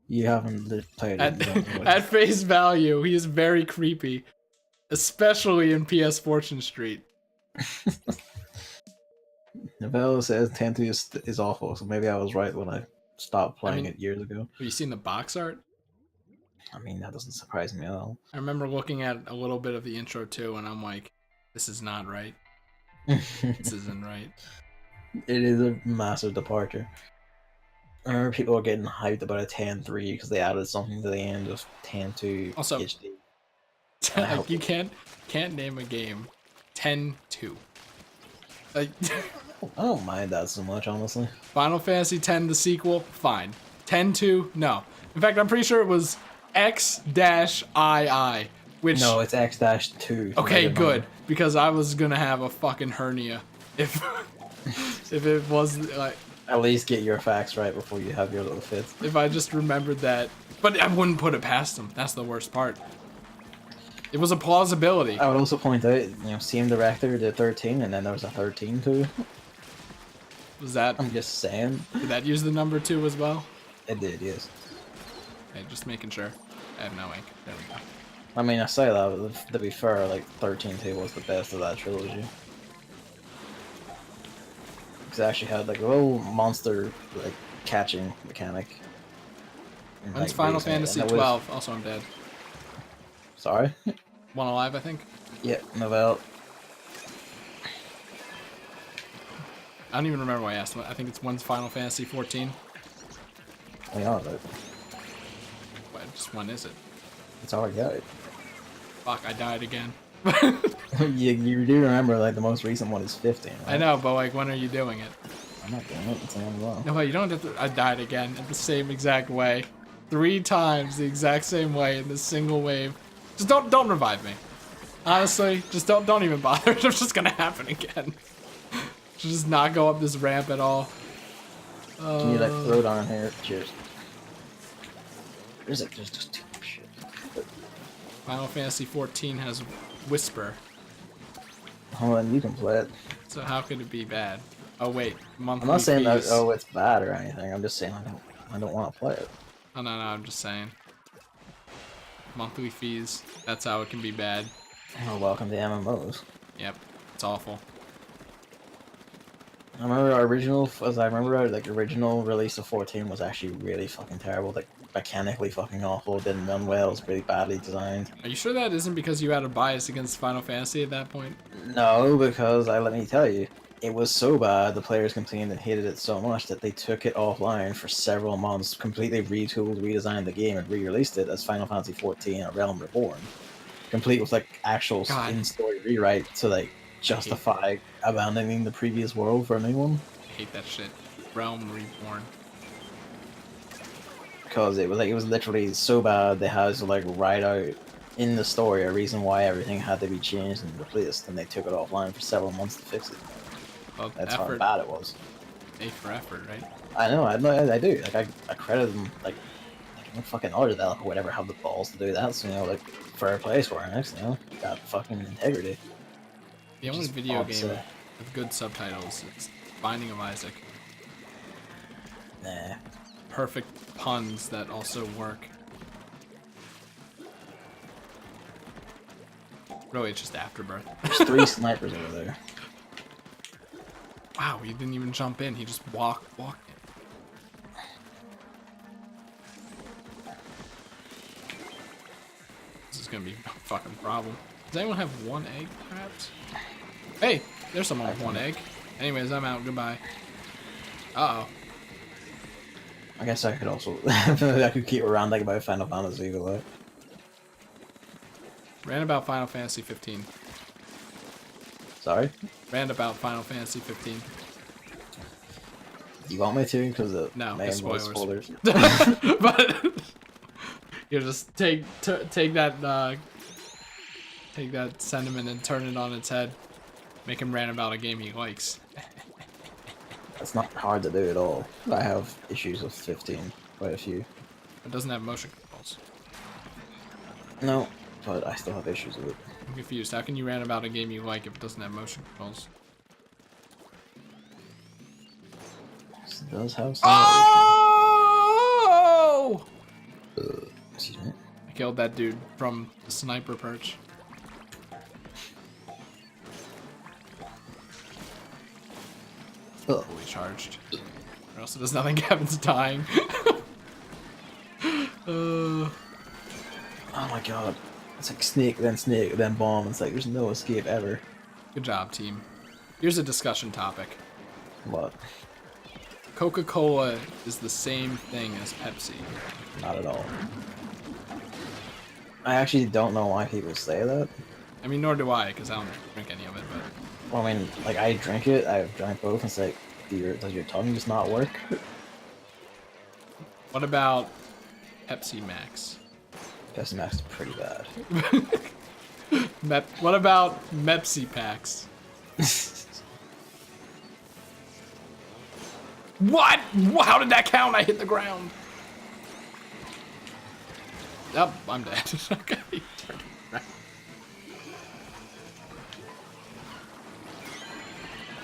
You haven't played it. At face value, he is very creepy. Especially in PS Fortune Street. Novella says 10-2 is awful, so maybe I was right when I stopped playing it years ago. Have you seen the box art? I mean, that doesn't surprise me at all. I remember looking at a little bit of the intro too, and I'm like, this is not right. This isn't right. It is a massive departure. I remember people were getting hyped about a 10-3 because they added something to the end of 10-2 also, HD. Like, you can't name a game 10-2. Like, I don't mind that so much, honestly. Final Fantasy X, the sequel, fine. 10-2, no. In fact, I'm pretty sure it was X-II, which... No, it's X-2. Okay, good, because I was gonna have a fucking hernia if if it was like... At least get your facts right before you have your little fits. If I just remembered that. But I wouldn't put it past them. That's the worst part. It was a plausibility. I would also point out, Steam Director did 13, and then there was a 13 too. Was that... I'm just saying. Did that use the number 2 as well? It did, yes. Okay, just making sure. I have no ink. There we go. I mean, I say that, but to be fair, like, 13-2 was the best of that trilogy. Because it actually had, like, a little monster, like, catching mechanic. And, like, Final Fantasy 12. Also, I'm dead. Sorry? One alive, I think? Yeah, Novell. I don't even remember what I asked. I think it's one's Final Fantasy 14. Oh, yeah, but... What, just one is it? It's all I got. Fuck, I died again. you do remember, like, the most recent one is 15, right? I know, but, like, when are you doing it? I'm not doing it. It's on wrong. No, you don't have to... I died again in the same exact way. 3 times the exact same way in this single wave. Just don't revive me. Honestly, just don't even bother. It's just gonna happen again. Just not go up this ramp at all. Can you like throw down here? Cheers. There's just too much shit. Final Fantasy 14 has Whisper. Hold on, you can play it. So how could it be bad? Oh wait, monthly I'm not saying that fees. it's bad or anything. I'm just saying I don't want to play it. Oh no, I'm just saying. Monthly fees. That's how it can be bad. Oh, welcome to MMOs. Yep, it's awful. I remember our original, original release of 14 was actually really fucking terrible. Like, mechanically fucking awful, didn't run well, it was really badly designed. Are you sure that isn't because you had a bias against Final Fantasy at that point? No, because let me tell you, it was so bad, the players complained and hated it so much that they took it offline for several months, completely retooled, redesigned the game, and re-released it as Final Fantasy 14: A Realm Reborn. Complete with, like, actual in-story rewrite to, like, justify abandoning the previous world for a new one. I hate that shit. Realm Reborn. Because it was literally so bad they had to, like, write out in the story a reason why everything had to be changed and replaced, and they took it offline for several months to fix it. Well, that's how bad it was. A for effort, right? I know, I do. Like, I credit them, like no fucking other developer would ever have the balls to do that, so, like, fair play for it next, got fucking integrity. The only video game with good subtitles is Binding of Isaac. Nah. Perfect puns that also work. Really, it's just Afterbirth. There's 3 snipers over there. Wow, he didn't even jump in. He just walked in. This is gonna be a fucking problem. Does anyone have 1 egg, perhaps? Hey, there's someone with 1 egg. Anyways, I'm out. Goodbye. Uh-oh. I guess I could also... I could keep ranting about Final Fantasy, but like... Ran about Final Fantasy 15. Sorry? Rant about Final Fantasy 15. You want me to? Because No, may it's involve spoilers. spoilers. But you just take that sentiment and turn it on its head. Make him rant about a game he likes. It's not hard to do at all. I have issues with 15, quite a few. It doesn't have motion controls. No, but I still have issues with it. I'm confused. How can you rant about a game you like if it doesn't have motion controls? It does have some. Oh! Excuse me. I killed that dude from the sniper perch. Oh. Fully charged. Or else it does nothing. Gavin's dying. Oh my god. It's like snake, then bomb. It's like there's no escape ever. Good job, team. Here's a discussion topic. What? Coca-Cola is the same thing as Pepsi. Not at all. I actually don't know why people say that. I mean, nor do I, because I don't drink any of it, but... Well, I mean, like, I drink it, I've drank both, and it's like, does your tongue just not work? What about Pepsi Max? Pepsi Max is pretty bad. What about Mepsi Packs? What? How did that count? I hit the ground. Oh, I'm dead. Okay.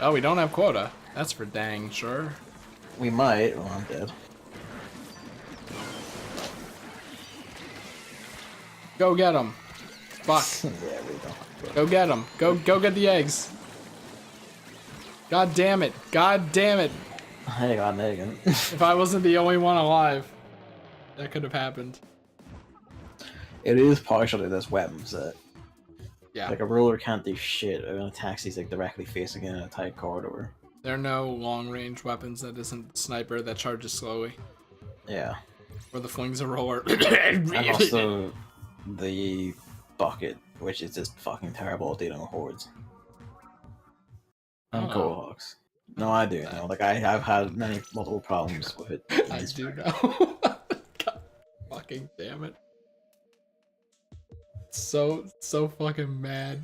Oh, we don't have quota. That's for dang sure. We might. Well, I'm dead. Go get him. Fuck. Yeah, we don't. Go get him. Go get the eggs. God damn it. God damn it. Hey, God, Megan. If I wasn't the only one alive, that could have happened. It is partially this weapon set. Yeah. Like, a ruler can't do shit when a taxi's, like, directly facing it in a tight corridor. There are no long-range weapons that isn't sniper that charges slowly. Yeah. Or the flings a roller. And also, the bucket, which is just fucking terrible at dealing with hordes. And Cohawks. No, I do know. Like, I've had multiple problems with it. I do know. God fucking damn it. So fucking mad.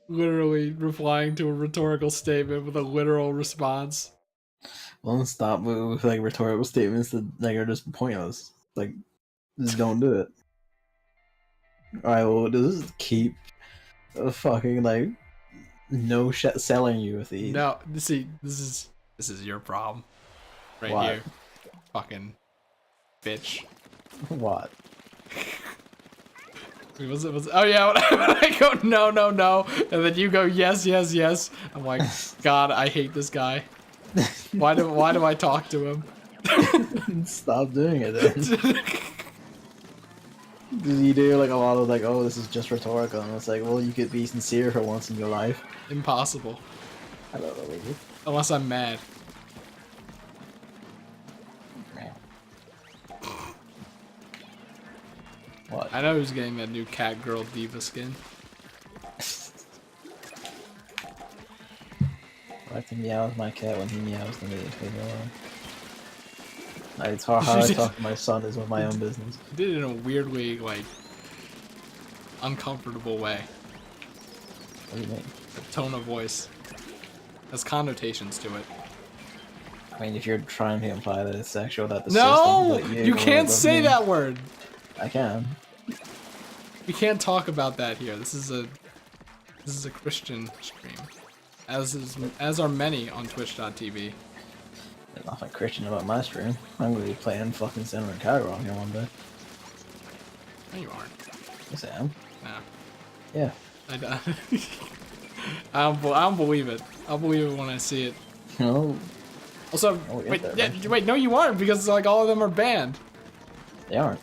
Literally replying to a rhetorical statement with a literal response. Well, stop with like rhetorical statements that like are just pointless. Like, just don't do it. Alright, well, just keep fucking like no shit selling you with these. No, see, this is your problem, right What? here. Fucking bitch. What? Oh yeah, when I go no, and then you go yes. I'm like, God, I hate this guy. Why do I talk to him? Stop doing it then. Did you do like a lot of like, oh, this is just rhetorical, and it's like, well, you could be sincere for once in your life. Impossible. I don't believe you. Unless I'm mad. What? I know who's getting that new cat girl diva skin. I like to meow with my cat when he meows to me. It's how I talk to my son is with my own business. You did it in a weirdly, like, uncomfortable way. What do you mean? The tone of voice has connotations to it. I mean, if you're trying to imply that it's sexual, that the No! system, like, You can't say that word! I can. We can't talk about that here. This is a Christian stream. As are many on twitch.tv. There's nothing Christian about my stream. I'm gonna be playing fucking Cinnamon Cairo on here one day. No, you aren't. Yes, I am. Nah. Yeah. I don't believe it. I'll believe it when I see it. No. Also, Oh, wait, no, you aren't, because like all of them are banned. They aren't.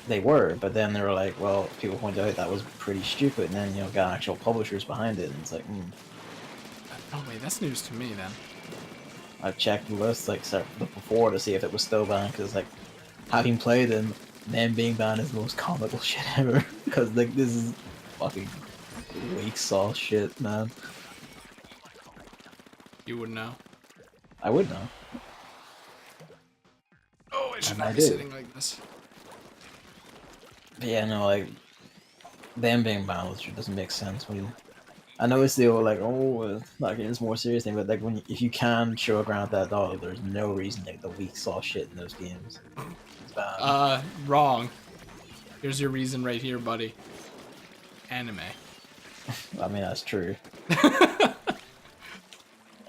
They were, but then they were like, well, people pointed out that was pretty stupid, and then, you know, got actual publishers behind it, and it's like, Oh wait, that's news to me then. I've checked the list, like, before to see if it was still banned, because, like, having played them being banned is the most comical shit ever, because, like, this is fucking weak sauce shit, man. You wouldn't know. I would know. Oh, I should And not I be did. sitting like this. But yeah, no, like them being balanced just doesn't make sense when you. I know it's the old like, oh, like it's more serious thing, but like when if you can show a Grand Theft Auto, there's no reason to like the weak sauce shit in those games. It's bad. Wrong. Here's your reason right here, buddy. Anime. I mean, that's true. I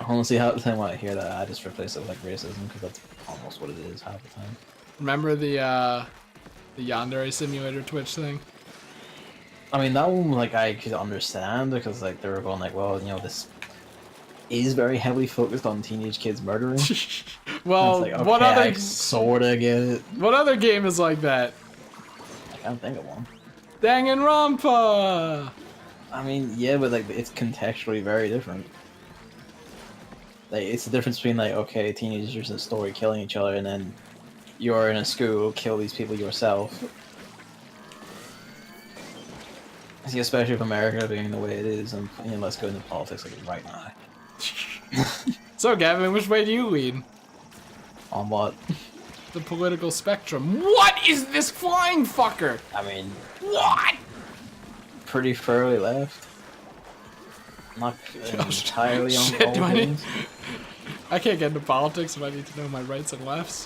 honestly, half the time when I hear that, I just replace it with like racism because that's almost what it is half the time. Remember the Yandere Simulator Twitch thing? I mean, that one like I could understand because like they were going like, well, you know, this is very heavily focused on teenage kids murdering. Well, like, okay, what other I sorta get it. what other game is like that? I can't think of one. Danganronpa. I mean, yeah, but like it's contextually very different. Like it's the difference between like, okay, teenagers in a story killing each other, and then you're in a school, kill these people yourself. See, especially with America being the way it is, and you know, let's go into politics like right now. So, Gavin, which way do you lean? On what? The political spectrum. What is this flying fucker? I mean, What? pretty fairly left. Not entirely on Shit, all do I need- things. I can't get into politics if I need to know my rights and lefts.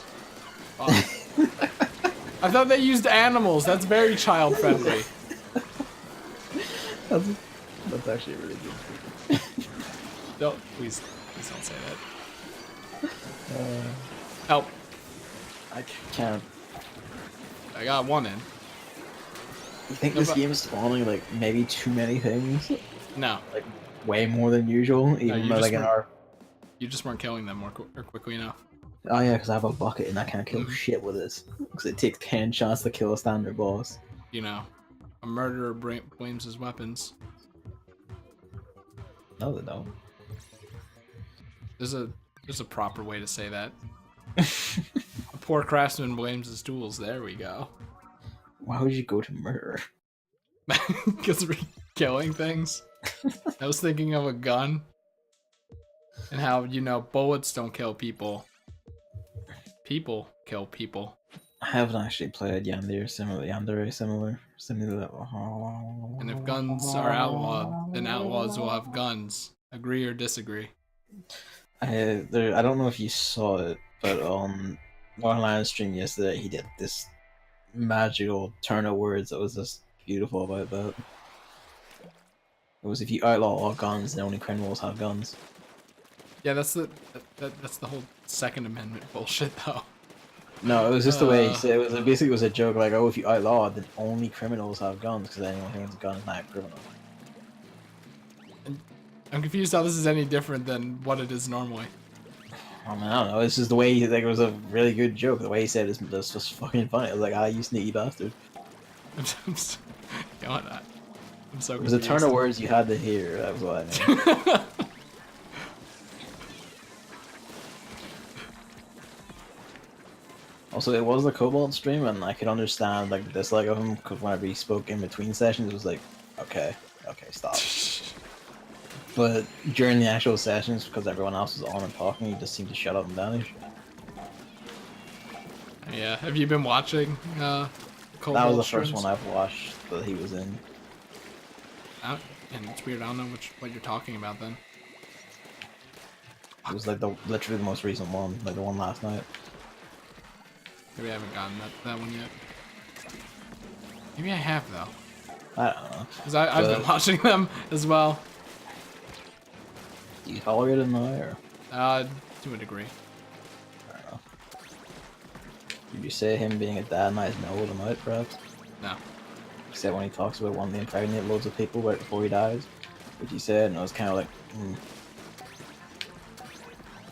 Fuck. I thought they used animals. That's very child friendly. That's actually really good. Don't please don't say that. Help! I can't. I got one in. You think No, this but- game is spawning like maybe too many things? No, Like way more than usual, even you though just like in weren't- our. you just weren't killing them or quickly enough. Oh yeah, because I have a bucket and I can't kill shit with this. Because it takes 10 shots to kill a standard boss. You know, a murderer blames his weapons. No, they don't. There's a proper way to say that. A poor craftsman blames his tools. There we go. Why would you go to murder? Because we're killing things. I was thinking of a gun. And how, you know, bullets don't kill people. People kill people. I haven't actually played Yandere Similar. And if guns are outlawed, then outlaws will have guns. Agree or disagree? I don't know if you saw it, but on online stream yesterday, he did this magical turn of words that was just beautiful about that. It was if you outlaw all guns, then only criminals have guns. Yeah, that's the whole Second Amendment bullshit, though. No, it was just the way he said it. Was basically it was a joke like, oh, if you outlaw, then only criminals have guns because anyone who owns a gun is not a criminal. I'm confused how this is any different than what it is normally. I mean, I don't know. It's just the way he, like, it was a really good joke. The way he said it was just fucking funny. I was like, ah, you sneaky bastard. I'm so It was a confused. turn of words you had to hear. That was what I mean. Also, it was the Cobalt stream, and I could understand like the dislike of him because whenever he spoke in between sessions, it was like, okay, stop. But during the actual sessions, because everyone else was on and talking, he just seemed to shut up and vanish. Yeah, have you been watching Cobalt That was the first streams? one I've watched that he was in. And it's weird, I don't know what you're talking about then. It was like literally the most recent one, like the one last night. Maybe I haven't gotten that one yet. Maybe I have, though. I don't know. Because I've been watching them as well. Do you tolerate it now, or? To a degree. I don't know. Did you say him being a dad might know him out, perhaps? No. Except when he talks about wanting to impregnate loads of people right before he dies. Which he said, and I was kind of like,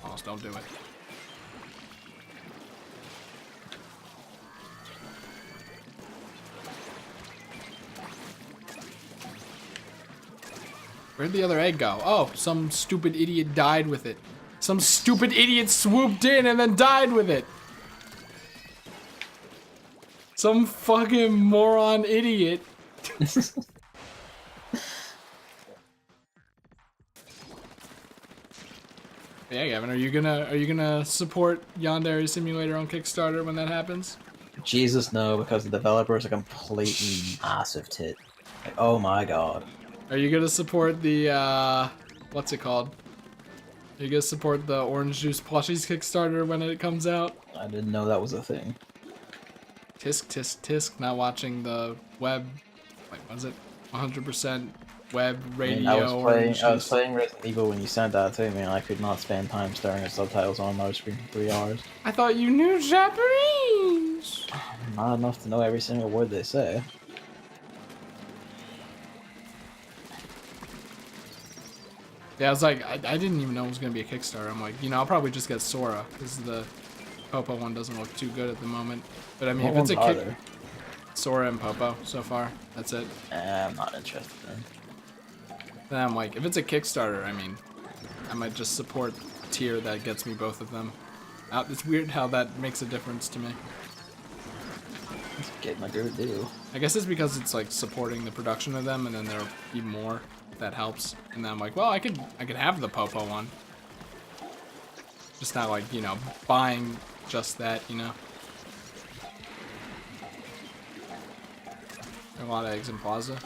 Almost don't do it. Where'd the other egg go? Oh, some stupid idiot died with it. Some stupid idiot swooped in and then died with it. Some fucking moron idiot. Yeah, Gavin, are you gonna support Yandere Simulator on Kickstarter when that happens? Jesus, no, because the developers are completely massive tit. Like, oh my god. Are you gonna support the what's it called? Are you gonna support the Orange Juice Plushies Kickstarter when it comes out? I didn't know that was a thing. Tisk tisk tisk. Not watching the web. Like, what is it? 100% web radio. I was playing Resident Evil when you sent that to me, and I could not spend time staring at subtitles on my screen for 3 hours. I thought you knew Japanese. Not enough to know every single word they say. Yeah, I was like, I didn't even know it was gonna be a Kickstarter. I'm like, I'll probably just get Sora because the Popo one doesn't look too good at the moment. But I mean, if it's a kick, Sora and Popo so far, that's it. I'm not interested in. Then I'm like, if it's a Kickstarter, I mean, I might just support a tier that gets me both of them. It's weird how that makes a difference to me. It's getting a good deal. I guess it's because it's like supporting the production of them, and then there'll be more if that helps. And then I'm like, well, I could have the Popo one. Just not like, buying just that, A lot of eggs in Plaza.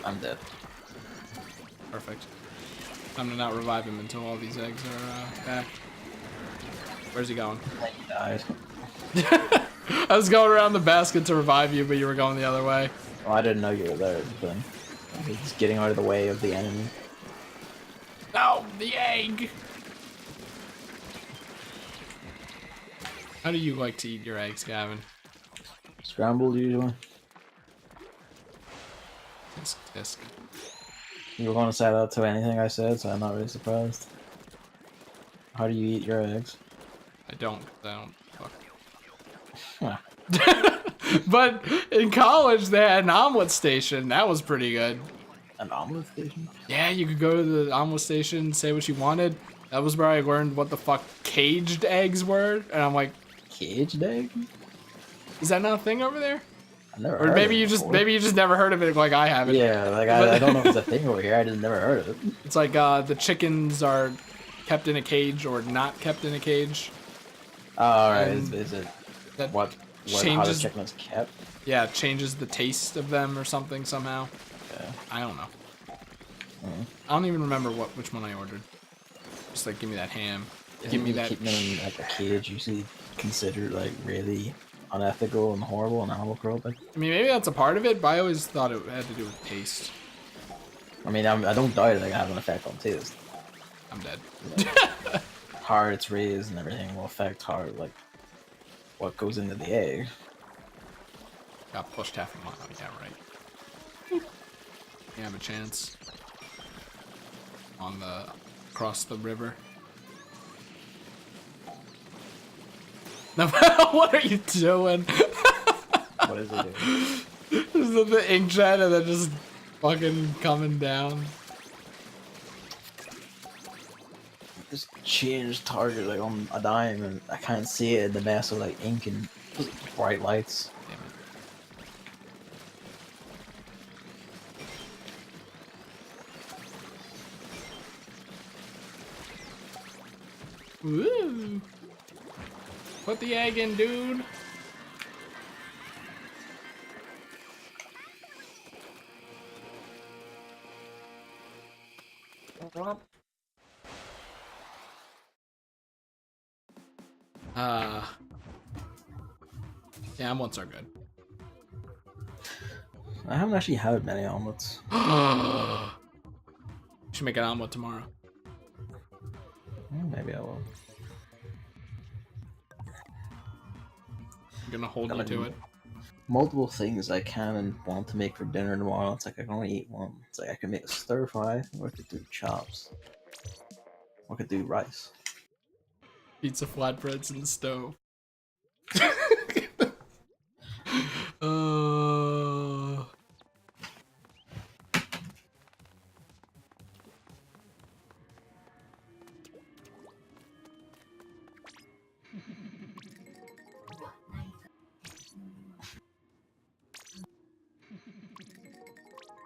I'm dead. Perfect. Time to not revive him until all these eggs are back. Where's he going? He died. I was going around the basket to revive you, but you were going the other way. Well, I didn't know you were there, but I was just getting out of the way of the enemy. No, the egg! How do you like to eat your eggs, Gavin? Scrambled, usually. Tisk, tisk. You were going to say that to anything I said, so I'm not really surprised. How do you eat your eggs? I don't. Fuck. Huh. But in college, they had an omelet station. That was pretty good. An omelet station? Yeah, you could go to the omelet station, say what you wanted. That was where I learned what the fuck caged eggs were, and I'm like, Caged egg? is that not a thing over there? I never Or heard maybe of it before. you just never heard of it like I haven't. Yeah, like I don't know if it's a thing over here. I just never heard of it. It's like the chickens are kept in a cage or not kept in a cage. Oh, alright. Is it That how the changes. chicken is kept? Yeah, it changes the taste of them or something somehow. Yeah. I don't know. Mm. I don't even remember which one I ordered. Just like, give me that ham. Give me that. Keeping them in like a cage usually considered like really unethical and horrible and animal cruelty. I mean, maybe that's a part of it, but I always thought it had to do with taste. I mean, I don't doubt it. Like, have an effect on taste. I'm dead. Like, how it's raised and everything will affect how like what goes into the egg. Got pushed half a mile. Yeah, right. You have a chance on the across the river. No, what are you doing? What is it doing? This is the inkjet and then just fucking coming down. Just change target like on a dime and I can't see it in the mess of like ink and bright lights. Damn it. Woo! Put the egg in, dude. Yeah, omelets are good. I haven't actually had many omelets. Should make an omelet tomorrow. Maybe I will. I'm gonna hold you to it. Multiple things I can and want to make for dinner tomorrow. It's like I can only eat one. It's like I can make a stir fry, or I could do chops, or I could do rice. Pizza flatbreads in the stove.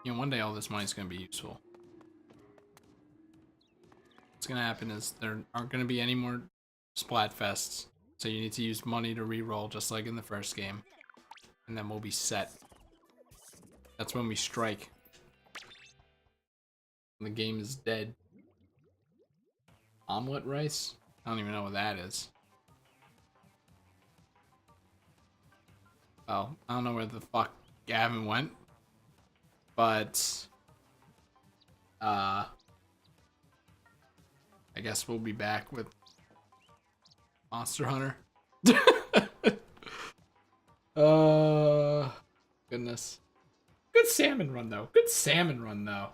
You know, one day all this money's gonna be useful. what's gonna happen is there aren't gonna be any more Splatfests. So you need to use money to re-roll just like in the first game. And then we'll be set. That's when we strike. The game is dead. Omelet rice? I don't even know what that is. Well, I don't know where the fuck Gavin went. But I guess we'll be back with Monster Hunter. Goodness. Good salmon run though. Good salmon run though.